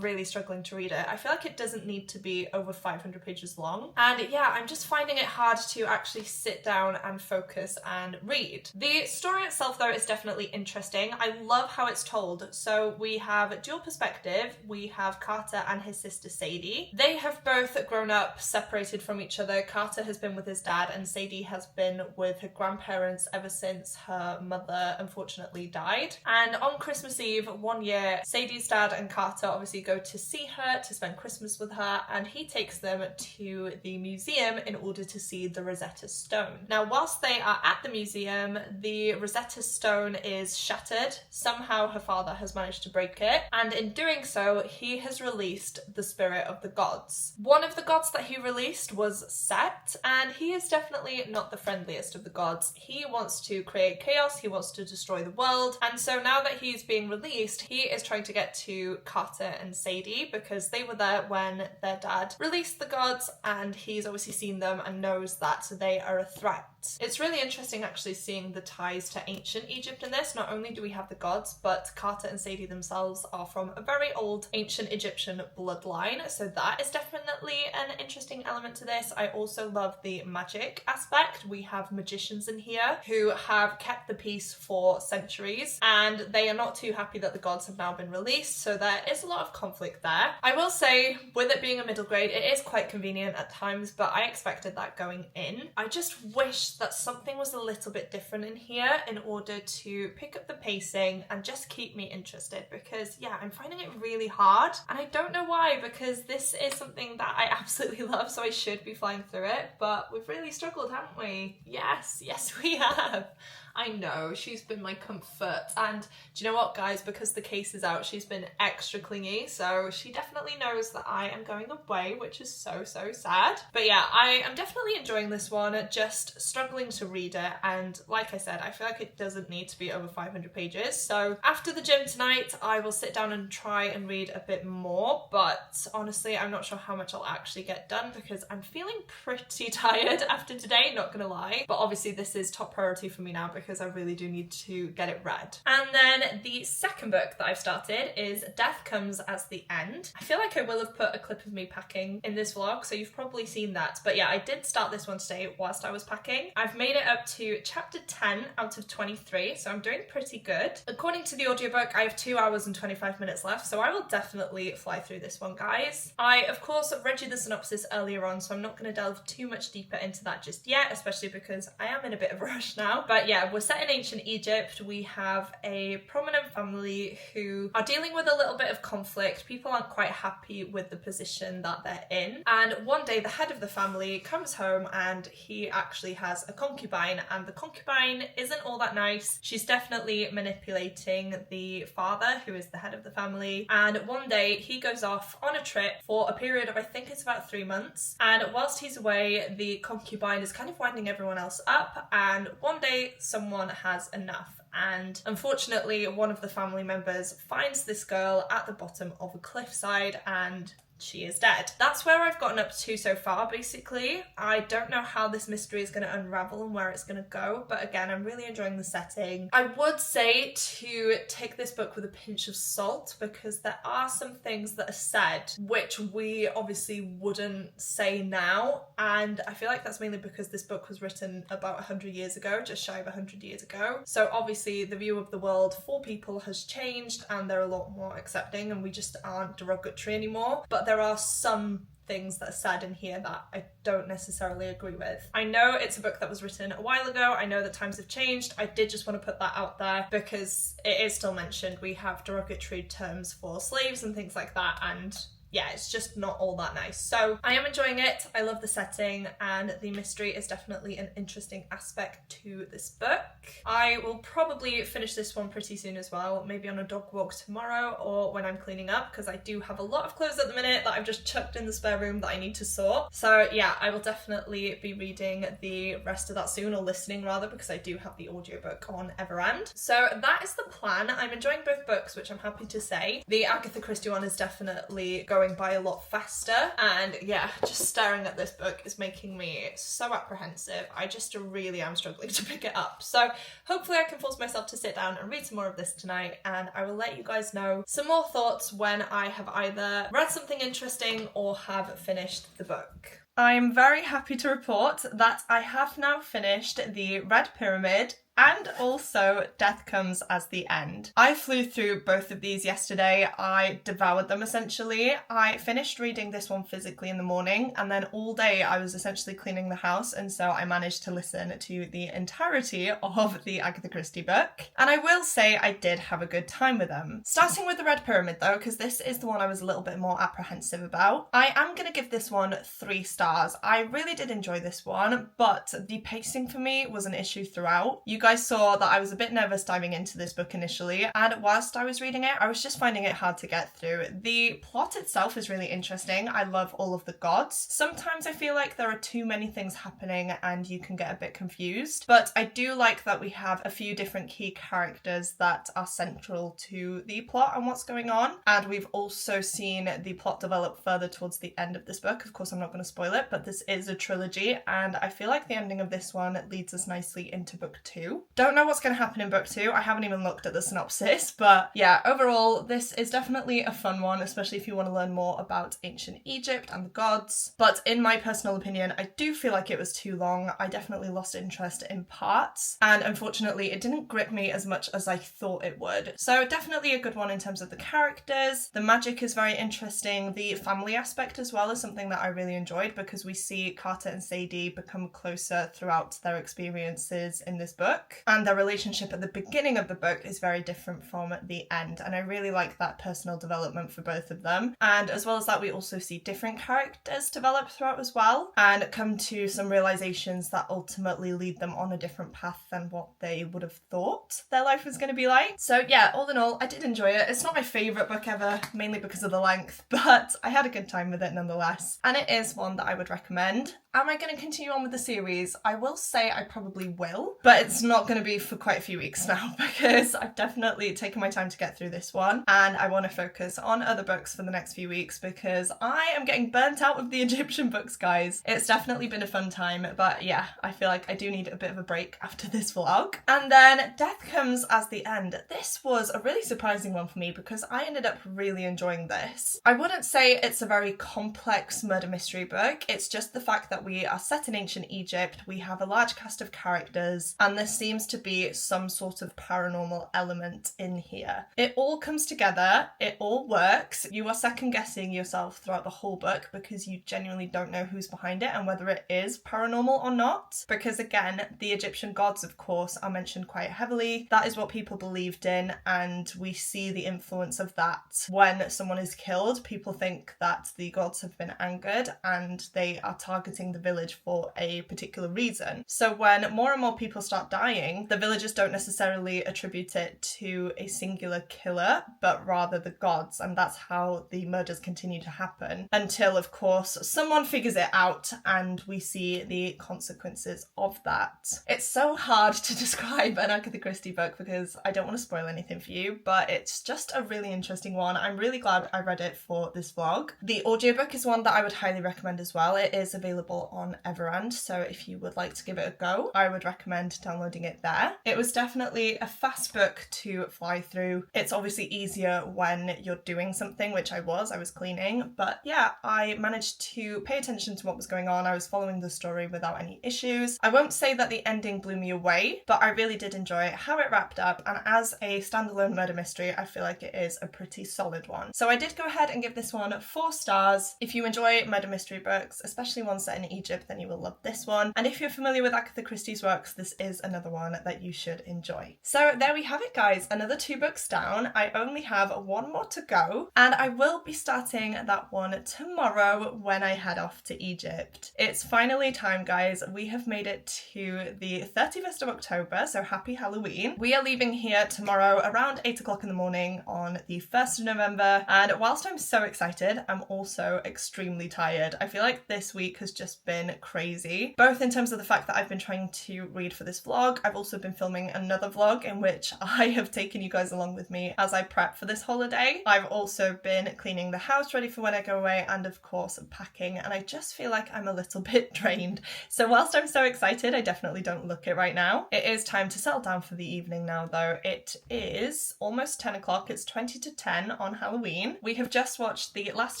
really struggling to read it. I feel like it doesn't need to be over 500 pages long, and yeah, I'm just finding it hard to actually sit down and focus and read. The story itself, though, is definitely interesting. I love how it's told. So we have dual perspective. We have Carter and his sister Sadie. They have both grown up separated from each other. Carter has been with his dad and Sadie has been with her grandparents ever since her mother unfortunately died. And on Christmas Eve one year, Sadie's dad and Carter obviously go to see her, to spend Christmas with her, and he takes them to the museum in order to see the Rosetta Stone. Now, whilst they are at the museum, the Rosetta Stone is shattered. Somehow her father has managed to break it, and in doing so, he has released the spirit of the gods. One of the gods that he released was Set, and he is definitely not the friendliest of the gods. He wants to create chaos, he wants to destroy the world, and so now that he's being released, he is trying to get to Carter and Sadie because they were there when their dad released the gods, and he's obviously seen them and knows that they are a threat. It's really interesting actually seeing the ties to ancient Egypt in this. Not only do we have the gods, but Carter and Sadie themselves are from a very old ancient Egyptian bloodline, so that is definitely an interesting element to this. I also love the magic aspect. We have magicians in here who have kept the peace for centuries, and they are not too happy that the gods have now been released, so there is a lot of conflict there. I will say, with it being a middle grade, it is quite convenient at times, but I expected that going in. I just wish that something was a little bit different in here in order to pick up the pacing and just keep me interested, because yeah, I'm finding it really hard, and I don't know why, because this is something that I absolutely love, so I should be flying through it, but we've really struggled, haven't we? Yes, we have. I know, she's been my comfort, and do you know what, guys, because the case is out, she's been extra clingy, so she definitely knows that I am going away, which is so sad. But yeah, I am definitely enjoying this one, just struggling to read it, and like I said, I feel like it doesn't need to be over 500 pages, so after the gym tonight, I will sit down and try and read a bit more, but honestly, I'm not sure how much I'll actually get done because I'm feeling pretty tired after today, not gonna lie, but obviously this is top priority for me now because because I really do need to get it read. And then the second book that I've started is Death Comes as the End. I feel like I will have put a clip of me packing in this vlog, so you've probably seen that. But yeah, I did start this one today whilst I was packing. I've made it up to chapter 10 out of 23, so I'm doing pretty good. According to the audiobook, I have 2 hours and 25 minutes left, so I will definitely fly through this one, guys. I, of course, read you the synopsis earlier on, so I'm not going to delve too much deeper into that just yet, especially because I am in a bit of a rush now. But yeah, we're set in ancient Egypt. We have a prominent family who are dealing with a little bit of conflict. People aren't quite happy with the position that they're in. And one day the head of the family comes home and he actually has a concubine, and the concubine isn't all that nice. She's definitely manipulating the father, who is the head of the family. And one day he goes off on a trip for a period of, I think it's about 3 months. And whilst he's away, the concubine is kind of winding everyone else up. And one day someone has enough. And unfortunately, one of the family members finds this girl at the bottom of a cliffside and she is dead. That's where I've gotten up to so far, basically. I don't know how this mystery is going to unravel and where it's going to go, but again, I'm really enjoying the setting. I would say to take this book with a pinch of salt, because there are some things that are said which we obviously wouldn't say now, and I feel like that's mainly because this book was written about 100 years ago, just shy of 100 years ago. So obviously the view of the world for people has changed and they're a lot more accepting and we just aren't derogatory anymore. But there are some things that are said in here that I don't necessarily agree with. I know it's a book that was written a while ago. I know that times have changed. I did just want to put that out there because it is still mentioned. We have derogatory terms for slaves and things like that, and yeah, it's just not all that nice. So I am enjoying it. I love the setting, and the mystery is definitely an interesting aspect to this book. I will probably finish this one pretty soon as well, maybe on a dog walk tomorrow or when I'm cleaning up, because I do have a lot of clothes at the minute that I've just chucked in the spare room that I need to sort. So yeah, I will definitely be reading the rest of that soon, or listening rather, because I do have the audiobook on Everand. So that is the plan. I'm enjoying both books, which I'm happy to say. The Agatha Christie one is definitely going by a lot faster, and yeah, just staring at this book is making me so apprehensive. I just really am struggling to pick it up. So hopefully I can force myself to sit down and read some more of this tonight, and I will let you guys know some more thoughts when I have either read something interesting or have finished the book. I'm very happy to report that I have now finished the Red Pyramid and also Death Comes as the End. I flew through both of these yesterday. I devoured them essentially. I finished reading this one physically in the morning, and then all day I was essentially cleaning the house, and so I managed to listen to the entirety of the Agatha Christie book. And I will say I did have a good time with them. Starting with the Red Pyramid though, because this is the one I was a little bit more apprehensive about. I am going to give this one 3 stars. I really did enjoy this one, but the pacing for me was an issue throughout. You guys saw that I was a bit nervous diving into this book initially, and whilst I was reading it, I was just finding it hard to get through. The plot itself is really interesting. I love all of the gods. Sometimes I feel like there are too many things happening and you can get a bit confused, but I do like that we have a few different key characters that are central to the plot and what's going on, and we've also seen the plot develop further towards the end of this book. Of course, I'm not going to spoil it, but this is a trilogy, and I feel like the ending of this one leads us nicely into book 2. Don't know what's going to happen in book 2. I haven't even looked at the synopsis, but yeah, overall, this is definitely a fun one, especially if you want to learn more about ancient Egypt and the gods. But in my personal opinion, I do feel like it was too long. I definitely lost interest in parts, and unfortunately, it didn't grip me as much as I thought it would. So definitely a good one in terms of the characters. The magic is very interesting. The family aspect as well is something that I really enjoyed, because we see Carter and Sadie become closer throughout their experiences in this book. And their relationship at the beginning of the book is very different from the end, and I really like that personal development for both of them. And as well as that, we also see different characters develop throughout as well, and come to some realizations that ultimately lead them on a different path than what they would have thought their life was going to be like. So yeah, all in all, I did enjoy it. It's not my favourite book ever, mainly because of the length, but I had a good time with it nonetheless, and it is one that I would recommend. Am I going to continue on with the series? I will say I probably will, but it's not going to be for quite a few weeks now because I've definitely taken my time to get through this one and I want to focus on other books for the next few weeks because I am getting burnt out with the Egyptian books, guys. It's definitely been a fun time, but yeah, I feel like I do need a bit of a break after this vlog. And then Death Comes as the End. This was a really surprising one for me because I ended up really enjoying this. I wouldn't say it's a very complex murder mystery book. It's just the fact that we are set in ancient Egypt, we have a large cast of characters, and there seems to be some sort of paranormal element in here. It all comes together, it all works. You are second guessing yourself throughout the whole book because you genuinely don't know who's behind it and whether it is paranormal or not. Because again, the Egyptian gods, of course, are mentioned quite heavily. That is what people believed in, and we see the influence of that. When someone is killed, people think that the gods have been angered and they are targeting the village for a particular reason. So when more and more people start dying, the villagers don't necessarily attribute it to a singular killer, but rather the gods, and that's how the murders continue to happen until, of course, someone figures it out and we see the consequences of that. It's so hard to describe an Agatha Christie book because I don't want to spoil anything for you, but it's just a really interesting one. I'm really glad I read it for this vlog. The audiobook is one that I would highly recommend as well. It is available on Everand, so if you would like to give it a go, I would recommend downloading it there. It was definitely a fast book to fly through. It's obviously easier when you're doing something, which I was cleaning, but yeah, I managed to pay attention to what was going on. I was following the story without any issues. I won't say that the ending blew me away, but I really did enjoy how it wrapped up, and as a standalone murder mystery, I feel like it is a pretty solid one. So I did go ahead and give this one 4 stars. If you enjoy murder mystery books, especially ones set in Egypt, then you will love this one. And if you're familiar with Agatha Christie's works, this is another one that you should enjoy. So there we have it, guys. Another 2 books down. I only have 1 more to go, and I will be starting that one tomorrow when I head off to Egypt. It's finally time, guys. We have made it to the 31st of October, so happy Halloween. We are leaving here tomorrow around 8 o'clock in the morning on the 1st of November, and whilst I'm so excited, I'm also extremely tired. I feel like this week has just been crazy, both in terms of the fact that I've been trying to read for this vlog. I've also been filming another vlog in which I have taken you guys along with me as I prep for this holiday. I've also been cleaning the house ready for when I go away, and of course packing, and I just feel like I'm a little bit drained. So whilst I'm so excited, I definitely don't look it right now. It is time to settle down for the evening now though. It is almost 10 o'clock. It's 20 to 10 on Halloween. We have just watched the last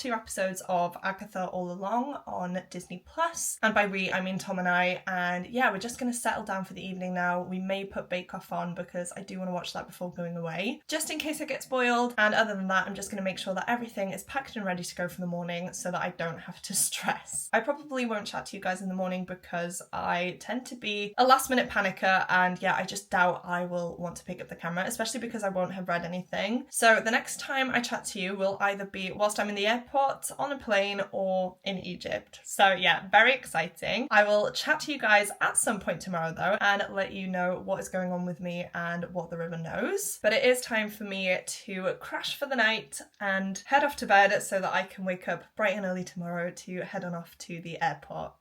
2 episodes of Agatha All Along on Disney Plus, and by we I mean Tom and I, and yeah, we're just going to settle down for the evening now. We may put Bake Off on because I do want to watch that before going away, just in case I get spoiled, and other than that I'm just going to make sure that everything is packed and ready to go for the morning so that I don't have to stress. I probably won't chat to you guys in the morning because I tend to be a last minute panicker, and yeah, I just doubt I will want to pick up the camera, especially because I won't have read anything. So the next time I chat to you will either be whilst I'm in the airport, on a plane, or in Egypt. So yeah, very exciting. I will chat to you guys at some point tomorrow though and let you know what is going on with me and what the river knows. But it is time for me to crash for the night and head off to bed so that I can wake up bright and early tomorrow to head on off to the airport.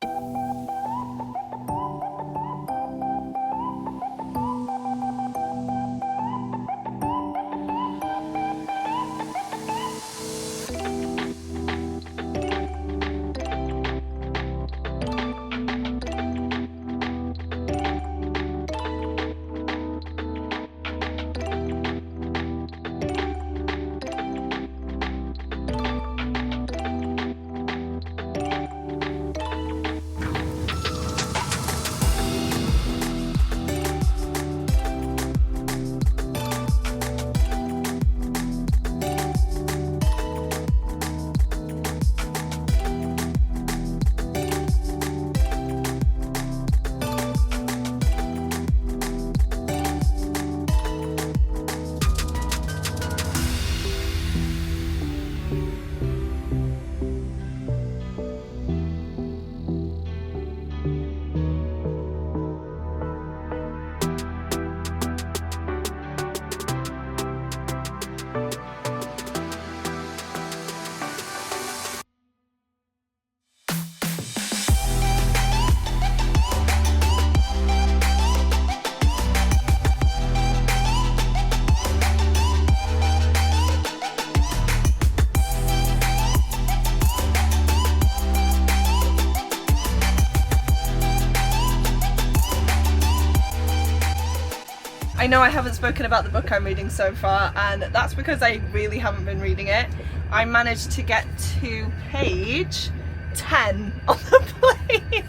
I know I haven't spoken about the book I'm reading so far, and that's because I really haven't been reading it. I managed to get to page 10 on the plane,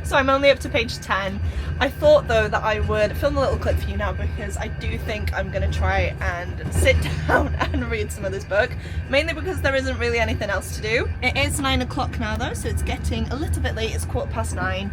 so I'm only up to page 10. I thought though that I would film a little clip for you now because I do think I'm going to try and sit down and read some of this book, mainly because there isn't really anything else to do. It is 9 o'clock now though, so it's getting a little bit late. It's 9:15,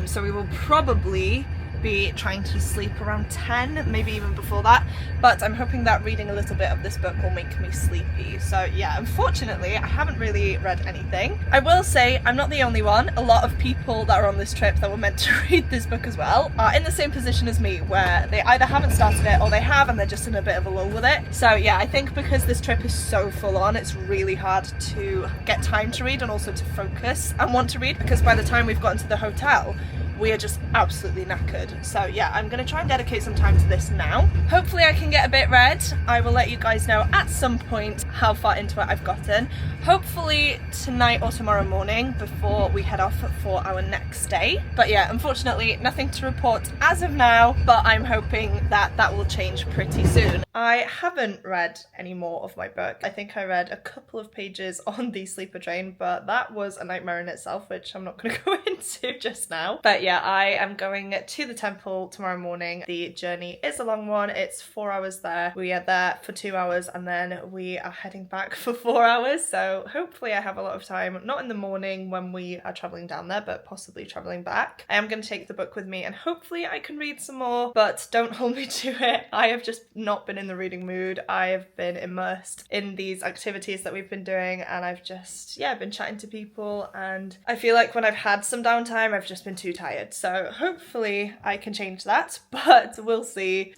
so we will probably be trying to sleep around 10, maybe even before that, but I'm hoping that reading a little bit of this book will make me sleepy. So yeah, unfortunately I haven't really read anything. I will say I'm not the only one. A lot of people that are on this trip that were meant to read this book as well are in the same position as me, where they either haven't started it or they have and they're just in a bit of a lull with it. So yeah, I think because this trip is so full on, it's really hard to get time to read and also to focus and want to read, because by the time we've gotten to the hotel we are just absolutely knackered. So yeah, I'm going to try and dedicate some time to this now. Hopefully I can get a bit read. I will let you guys know at some point how far into it I've gotten. Hopefully tonight or tomorrow morning before we head off for our next day. But yeah, unfortunately nothing to report as of now, but I'm hoping that that will change pretty soon. I haven't read any more of my book. I think I read a couple of pages on the sleeper train, but that was a nightmare in itself, which I'm not going to go into just now. But yeah, I am going to the temple tomorrow morning. The journey is a long one. It's 4 hours there. We are there for 2 hours and then we are heading back for 4 hours. So hopefully I have a lot of time, not in the morning when we are traveling down there, but possibly traveling back. I am going to take the book with me and hopefully I can read some more, but don't hold me to it. I have just not been in the reading mood. I have been immersed in these activities that we've been doing and I've just, yeah, been chatting to people, and I feel like when I've had some downtime, I've just been too tired. So hopefully I can change that, but we'll see.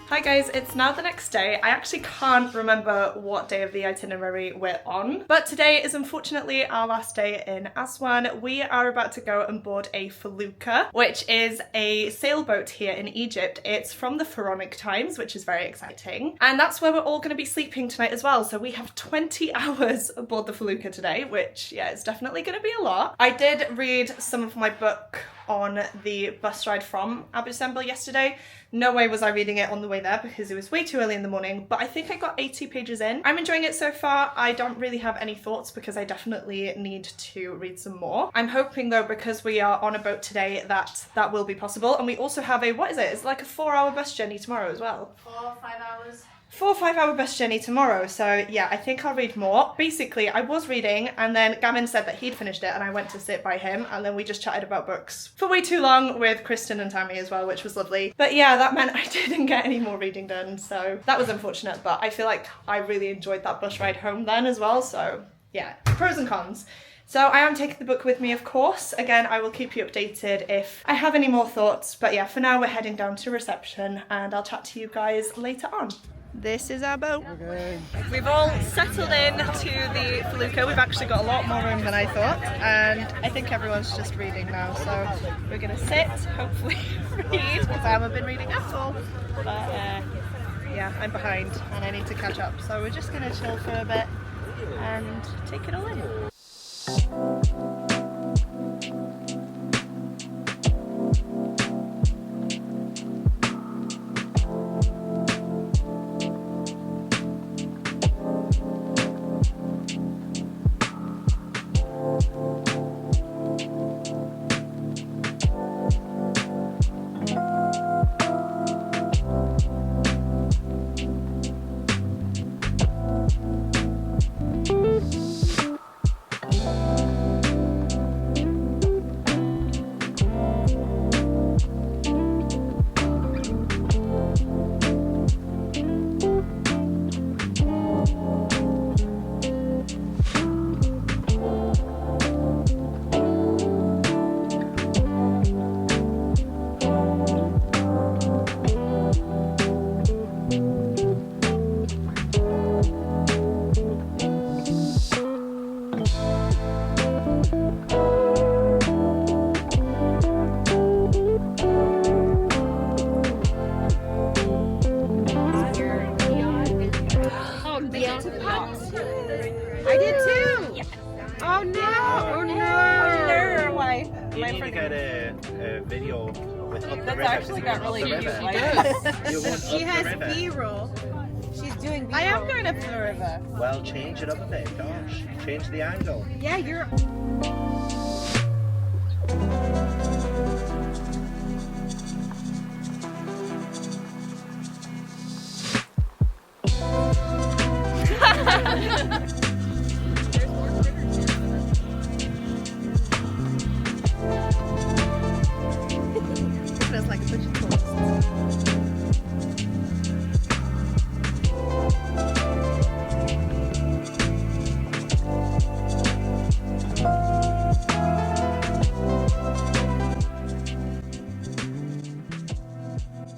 Hi guys, it's now the next day. I actually can't remember what day of the itinerary we're on, but today is unfortunately our last day in Aswan. We are about to go and board a felucca, which is a sailboat here in Egypt. It's from the Pharaonic times, which is very exciting. And that's where we're all going to be sleeping tonight as well. So we have 20 hours aboard the felucca today, which yeah, it's definitely going to be a lot. I did read some of my book on the bus ride from Abu Simbel yesterday. No way was I reading it on the way there because it was way too early in the morning, but I think I got 80 pages in. I'm enjoying it so far. I don't really have any thoughts because I definitely need to read some more. I'm hoping though, because we are on a boat today, that that will be possible. And we also have a, what is it? It's like a 4-hour bus journey tomorrow as well. 4 or 5 hours. 4 or 5 hour bus journey tomorrow, so yeah, I think I'll read more. Basically, I was reading and then Gavin said that he'd finished it and I went to sit by him and then we just chatted about books for way too long with Kristen and Tammy as well, which was lovely. But yeah, that meant I didn't get any more reading done, so that was unfortunate, but I feel like I really enjoyed that bus ride home then as well, so yeah, pros and cons. So I am taking the book with me, of course. Again, I will keep you updated if I have any more thoughts, but yeah, for now we're heading down to reception and I'll chat to you guys later on. This is our boat. Okay. We've all settled in to the felucca. We've actually got a lot more room than I thought, and I think everyone's just reading now. So we're gonna sit, hopefully read, because I haven't been reading at all. But yeah, I'm behind and I need to catch up. So we're just gonna chill for a bit and take it all in. actually got really cute. She has B-roll. She's doing B-roll. I am going up to the river. Well, change it up a bit, gosh. Change the angle. Yeah, you're... That's like a bunch of tourists.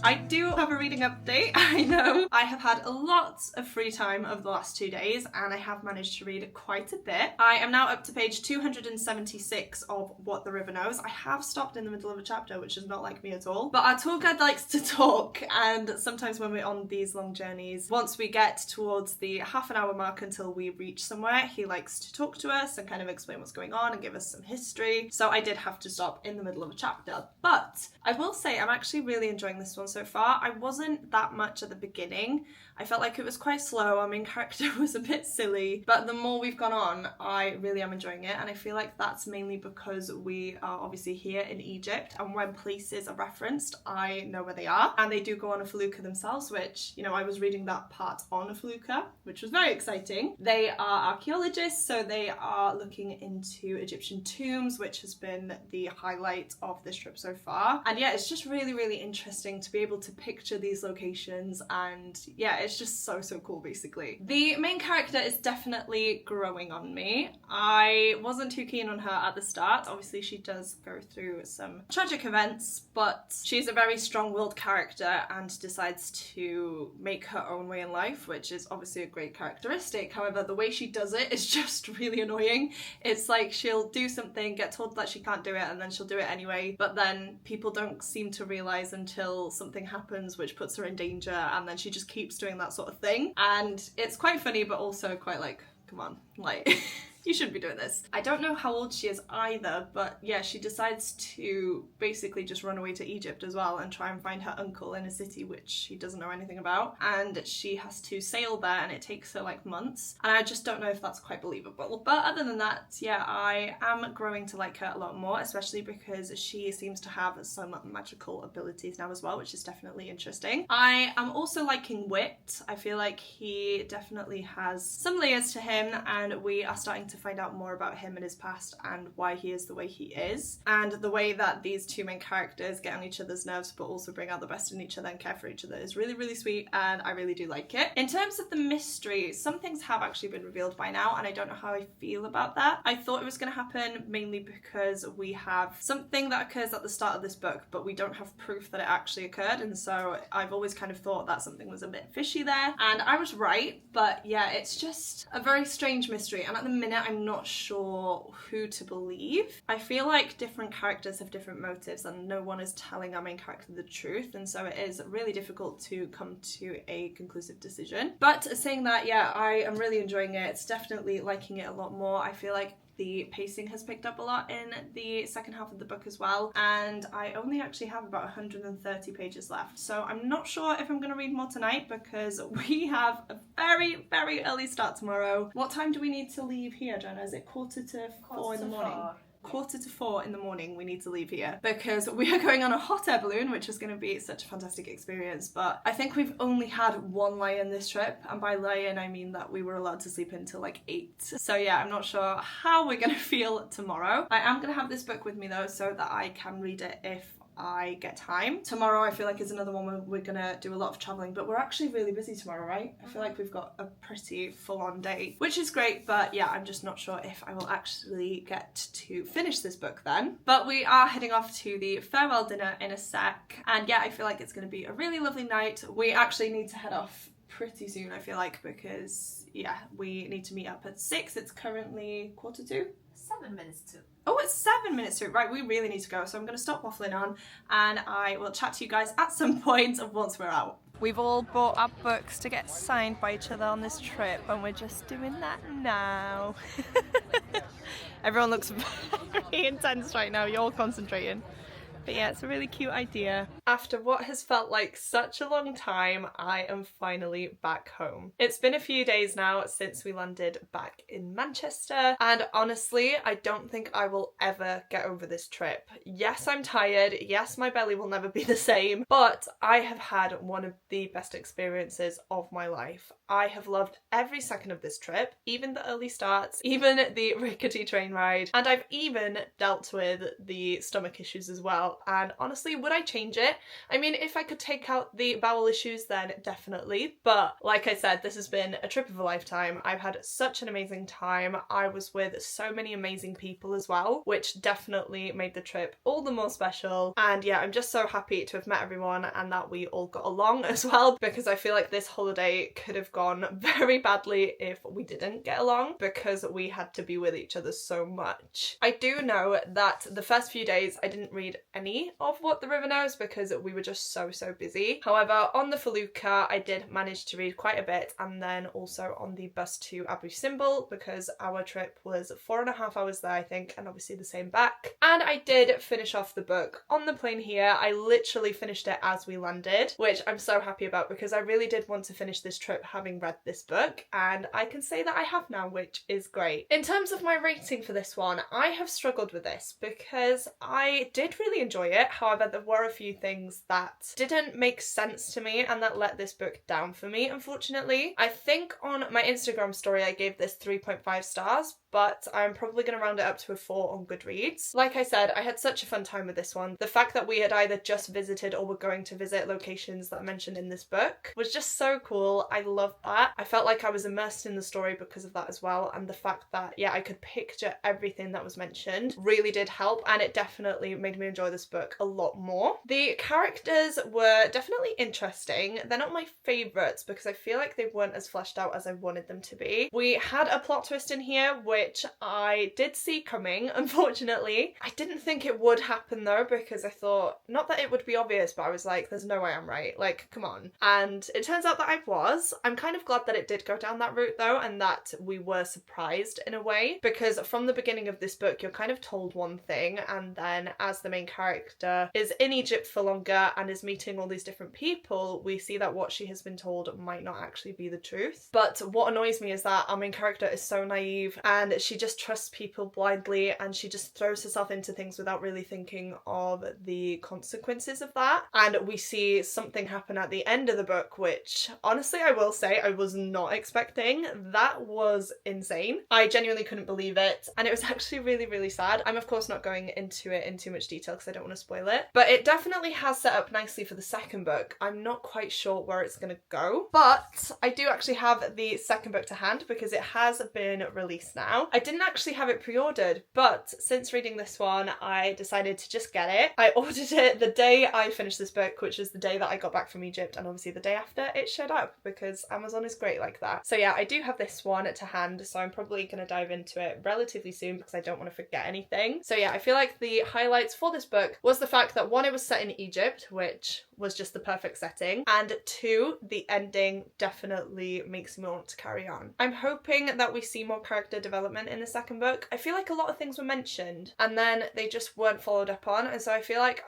I do have a reading update. I know I have had a lot of free time over the last 2 days and I have managed to read quite a bit. I am now up to page 276 of What the River Knows. I have stopped in the middle of a chapter, which is not like me at all. But our tour guide likes to talk, and sometimes when we're on these long journeys, once we get towards the half-an-hour mark until we reach somewhere, he likes to talk to us and kind of explain what's going on and give us some history. So I did have to stop in the middle of a chapter. But I will say I'm actually really enjoying this one so far. I wasn't that much at the beginning. I felt like it was quite slow. Our main character was a bit silly, but the more we've gone on, I really am enjoying it, and I feel like that's mainly because we are obviously here in Egypt, and when places are referenced, I know where they are, and they do go on a felucca themselves, which, you know, I was reading that part on a felucca, which was very exciting. They are archaeologists, so they are looking into Egyptian tombs, which has been the highlight of this trip so far, and yeah, it's just really, really interesting to be able to picture these locations, and yeah, it's just so cool basically. The main character is definitely growing on me. I wasn't too keen on her at the start. Obviously she does go through some tragic events, but she's a very strong-willed character and decides to make her own way in life, which is obviously a great characteristic. However, the way she does it is just really annoying. It's like she'll do something, get told that she can't do it, and then she'll do it anyway, but then people don't seem to realise until something happens which puts her in danger, and then she just keeps doing that sort of thing. And it's quite funny, but also quite like, come on, like you shouldn't be doing this. I don't know how old she is either, but yeah, she decides to basically just run away to Egypt as well and try and find her uncle in a city which she doesn't know anything about, and she has to sail there and it takes her like months, and I just don't know if that's quite believable. But other than that, yeah, I am growing to like her a lot more, especially because she seems to have some magical abilities now as well, which is definitely interesting. I am also liking Wit. I feel like he definitely has some layers to him, and we are starting to find out more about him and his past and why he is the way he is, and the way that these two main characters get on each other's nerves but also bring out the best in each other and care for each other is really, really sweet, and I really do like it. In terms of the mystery, some things have actually been revealed by now, and I don't know how I feel about that. I thought it was going to happen mainly because we have something that occurs at the start of this book, but we don't have proof that it actually occurred, and so I've always kind of thought that something was a bit fishy there, and I was right. But yeah, it's just a very strange mystery, and at the minute I'm not sure who to believe. I feel like different characters have different motives and no one is telling our main character the truth, and so it is really difficult to come to a conclusive decision. But saying that, yeah, I am really enjoying it. It's definitely liking it a lot more. I feel like the pacing has picked up a lot in the second half of the book as well, and I only actually have about 130 pages left, so I'm not sure if I'm going to read more tonight because we have a very, very early start tomorrow. What time do we need to leave here, Jenna? Is it quarter to 4 in the morning? Quarter to 4 in the morning we need to leave here because we are going on a hot air balloon, which is going to be such a fantastic experience. But I think we've only had one lie-in this trip, and by lie-in I mean that we were allowed to sleep until like 8. So yeah, I'm not sure how we're going to feel tomorrow. I am going to have this book with me though, so that I can read it if I get time. Tomorrow I feel like is another one where we're gonna do a lot of traveling, but we're actually really busy tomorrow, right? I feel like we've got a pretty full-on day, which is great, but yeah, I'm just not sure if I will actually get to finish this book then. But we are heading off to the farewell dinner in a sec, and yeah, I feel like it's gonna be a really lovely night. We actually need to head off pretty soon, I feel like, because yeah, we need to meet up at 6. It's currently 1:45? 7 minutes to. Oh, it's 7 minutes to. Right, we really need to go, so I'm going to stop waffling on and I will chat to you guys at some point once we're out. We've all bought our books to get signed by each other on this trip, and we're just doing that now. Everyone looks very intense right now, you're all concentrating. But yeah, it's a really cute idea. After what has felt like such a long time, I am finally back home. It's been a few days now since we landed back in Manchester, and honestly, I don't think I will ever get over this trip. Yes, I'm tired. Yes, my belly will never be the same, but I have had one of the best experiences of my life. I have loved every second of this trip, even the early starts, even the rickety train ride, and I've even dealt with the stomach issues as well. And honestly, would I change it? I mean, if I could take out the bowel issues, then definitely. But like I said, this has been a trip of a lifetime. I've had such an amazing time. I was with so many amazing people as well, which definitely made the trip all the more special. And yeah, I'm just so happy to have met everyone and that we all got along as well, because I feel like this holiday could have gone very badly if we didn't get along, because we had to be with each other so much. I do know that the first few days I didn't read any of What the River Knows because we were just so busy. However, on the Felucca I did manage to read quite a bit, and then also on the bus to Abu Simbel, because our trip was 4.5 hours there I think, and obviously the same back. And I did finish off the book on the plane here. I literally finished it as we landed, which I'm so happy about because I really did want to finish this trip having read this book, and I can say that I have now, which is great. In terms of my rating for this one, I have struggled with this because I did really enjoy it. However, there were a few things that didn't make sense to me and that let this book down for me, unfortunately. I think on my Instagram story I gave this 3.5 stars, but I'm probably going to round it up to a 4 on Goodreads. Like I said, I had such a fun time with this one. The fact that we had either just visited or were going to visit locations that are mentioned in this book was just so cool. I loved that. I felt like I was immersed in the story because of that as well, and the fact that, yeah, I could picture everything that was mentioned really did help, and it definitely made me enjoy this book a lot more. The characters were definitely interesting. They're not my favourites because I feel like they weren't as fleshed out as I wanted them to be. We had a plot twist in here which I did see coming, unfortunately. I didn't think it would happen though, because I thought, not that it would be obvious, but I was like, there's no way I'm right, like, come on. And it turns out that I was. I'm kind of glad that it did go down that route though, and that we were surprised in a way, because from the beginning of this book you're kind of told one thing, and then as the main character is in Egypt for longer and is meeting all these different people, we see that what she has been told might not actually be the truth. But what annoys me is that our main character is so naive and she just trusts people blindly, and she just throws herself into things without really thinking of the consequences of that. And we see something happen at the end of the book which honestly I will say I was not expecting. That was insane. I genuinely couldn't believe it, and it was actually really sad. I'm of course not going into it in too much detail because I don't want to spoil it, but it definitely has set up nicely for the second book. I'm not quite sure where it's going to go, but I do actually have the second book to hand because it has been released now. I didn't actually have it pre-ordered, but since reading this one I decided to just get it. I ordered it the day I finished this book, which is the day that I got back from Egypt, and obviously the day after it showed up because Amazon is great like that. So yeah, I do have this one to hand, so I'm probably going to dive into it relatively soon because I don't want to forget anything. So yeah, I feel like the highlights for this book was the fact that 1, it was set in Egypt, which was just the perfect setting, and 2, the ending definitely makes me want to carry on. I'm hoping that we see more character development in the second book. I feel like a lot of things were mentioned and then they just weren't followed up on, and so I feel like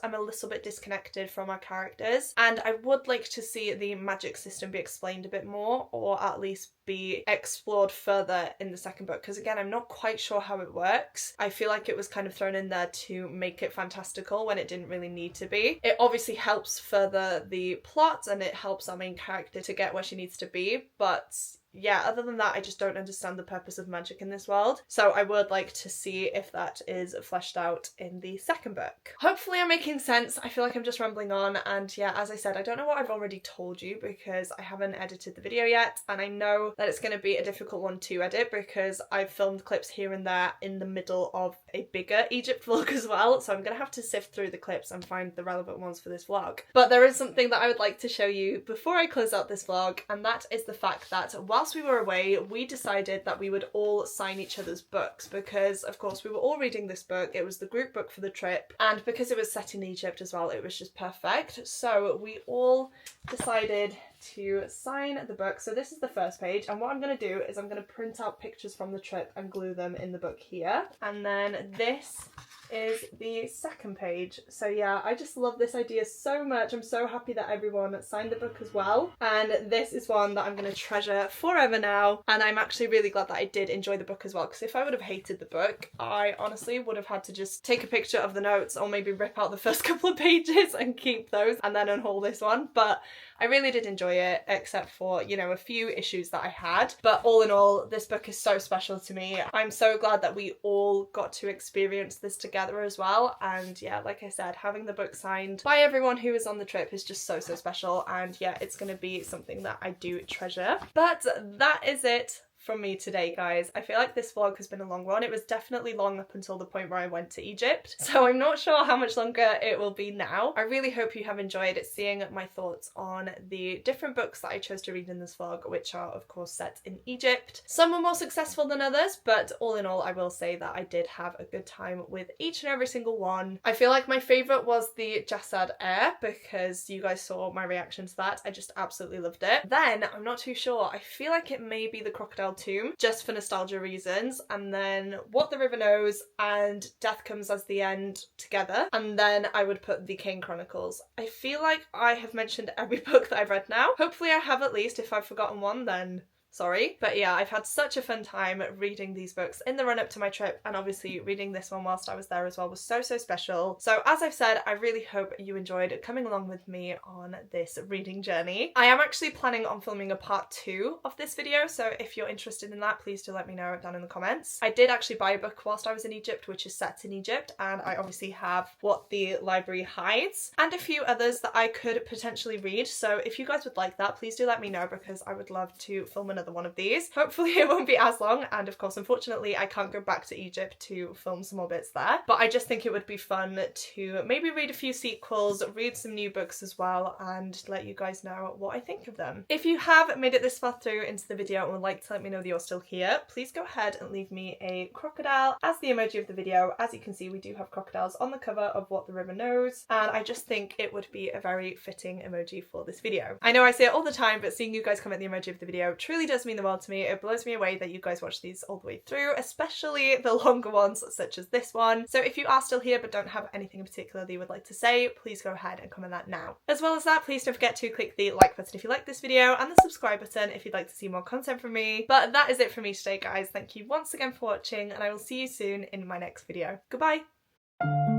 I'm a little bit disconnected from our characters, and I would like to see the magic system be explained a bit more, or at least be explored further in the second book, because again I'm not quite sure how it works. I feel like it was kind of thrown in there to make it fantastical when it didn't really need to be. It obviously helps further the plot and it helps our main character to get where she needs to be, but yeah, other than that, I just don't understand the purpose of magic in this world. So I would like to see if that is fleshed out in the second book. Hopefully I'm making sense. I feel like I'm just rambling on, and yeah, as I said, I don't know what I've already told you because I haven't edited the video yet, and I know that it's going to be a difficult one to edit because I've filmed clips here and there in the middle of a bigger Egypt vlog as well, so I'm going to have to sift through the clips and find the relevant ones for this vlog. But there is something that I would like to show you before I close out this vlog, and that is the fact that whilst we were away, we decided that we would all sign each other's books because, of course, we were all reading this book. It was the group book for the trip, and because it was set in Egypt as well, it was just perfect. So we all decided to sign the book. So this is the first page, and what I'm going to do is I'm going to print out pictures from the trip and glue them in the book here, and then this is the second page. So yeah, I just love this idea so much. I'm so happy that everyone signed the book as well. And this is one that I'm going to treasure forever now. And I'm actually really glad that I did enjoy the book as well, because if I would have hated the book, I honestly would have had to just take a picture of the notes or maybe rip out the first couple of pages and keep those and then unhaul this one. But I really did enjoy it, except for, you know, a few issues that I had. But all in all, this book is so special to me. I'm so glad that we all got to experience this together as well. And yeah, like I said, having the book signed by everyone who was on the trip is just so special. And yeah, it's going to be something that I do treasure. But that is it from me today, guys. I feel like this vlog has been a long one. It was definitely long up until the point where I went to Egypt, so I'm not sure how much longer it will be now. I really hope you have enjoyed seeing my thoughts on the different books that I chose to read in this vlog, which are of course set in Egypt. Some were more successful than others, but all in all I will say that I did have a good time with each and every single one. I feel like my favourite was the Jasad Heir, because you guys saw my reaction to that. I just absolutely loved it. Then I'm not too sure, I feel like it may be the Crocodile Tomb, just for nostalgia reasons, and then What the River Knows and Death Comes as the End together, and then I would put the Kane Chronicles. I feel like I have mentioned every book that I've read now. Hopefully I have at least. If I've forgotten one, then sorry. But yeah, I've had such a fun time reading these books in the run up to my trip, and obviously reading this one whilst I was there as well was so special. So as I've said, I really hope you enjoyed coming along with me on this reading journey. I am actually planning on filming a part 2 of this video, so if you're interested in that, please do let me know down in the comments. I did actually buy a book whilst I was in Egypt, which is set in Egypt, and I obviously have What the Library Hides and a few others that I could potentially read. So if you guys would like that, please do let me know, because I would love to film another one of these. Hopefully it won't be as long, and of course unfortunately I can't go back to Egypt to film some more bits there, but I just think it would be fun to maybe read a few sequels, read some new books as well, and let you guys know what I think of them. If you have made it this far through into the video and would like to let me know that you're still here, please go ahead and leave me a crocodile as the emoji of the video. As you can see, we do have crocodiles on the cover of What the River Knows, and I just think it would be a very fitting emoji for this video. I know I say it all the time, but seeing you guys comment the emoji of the video truly does mean the world to me. It blows me away that you guys watch these all the way through, especially the longer ones such as this one. So if you are still here but don't have anything in particular that you would like to say, please go ahead and comment that now. As well as that, please don't forget to click the like button if you like this video, and the subscribe button if you'd like to see more content from me. But that is it for me today, guys. Thank you once again for watching, and I will see you soon in my next video. Goodbye!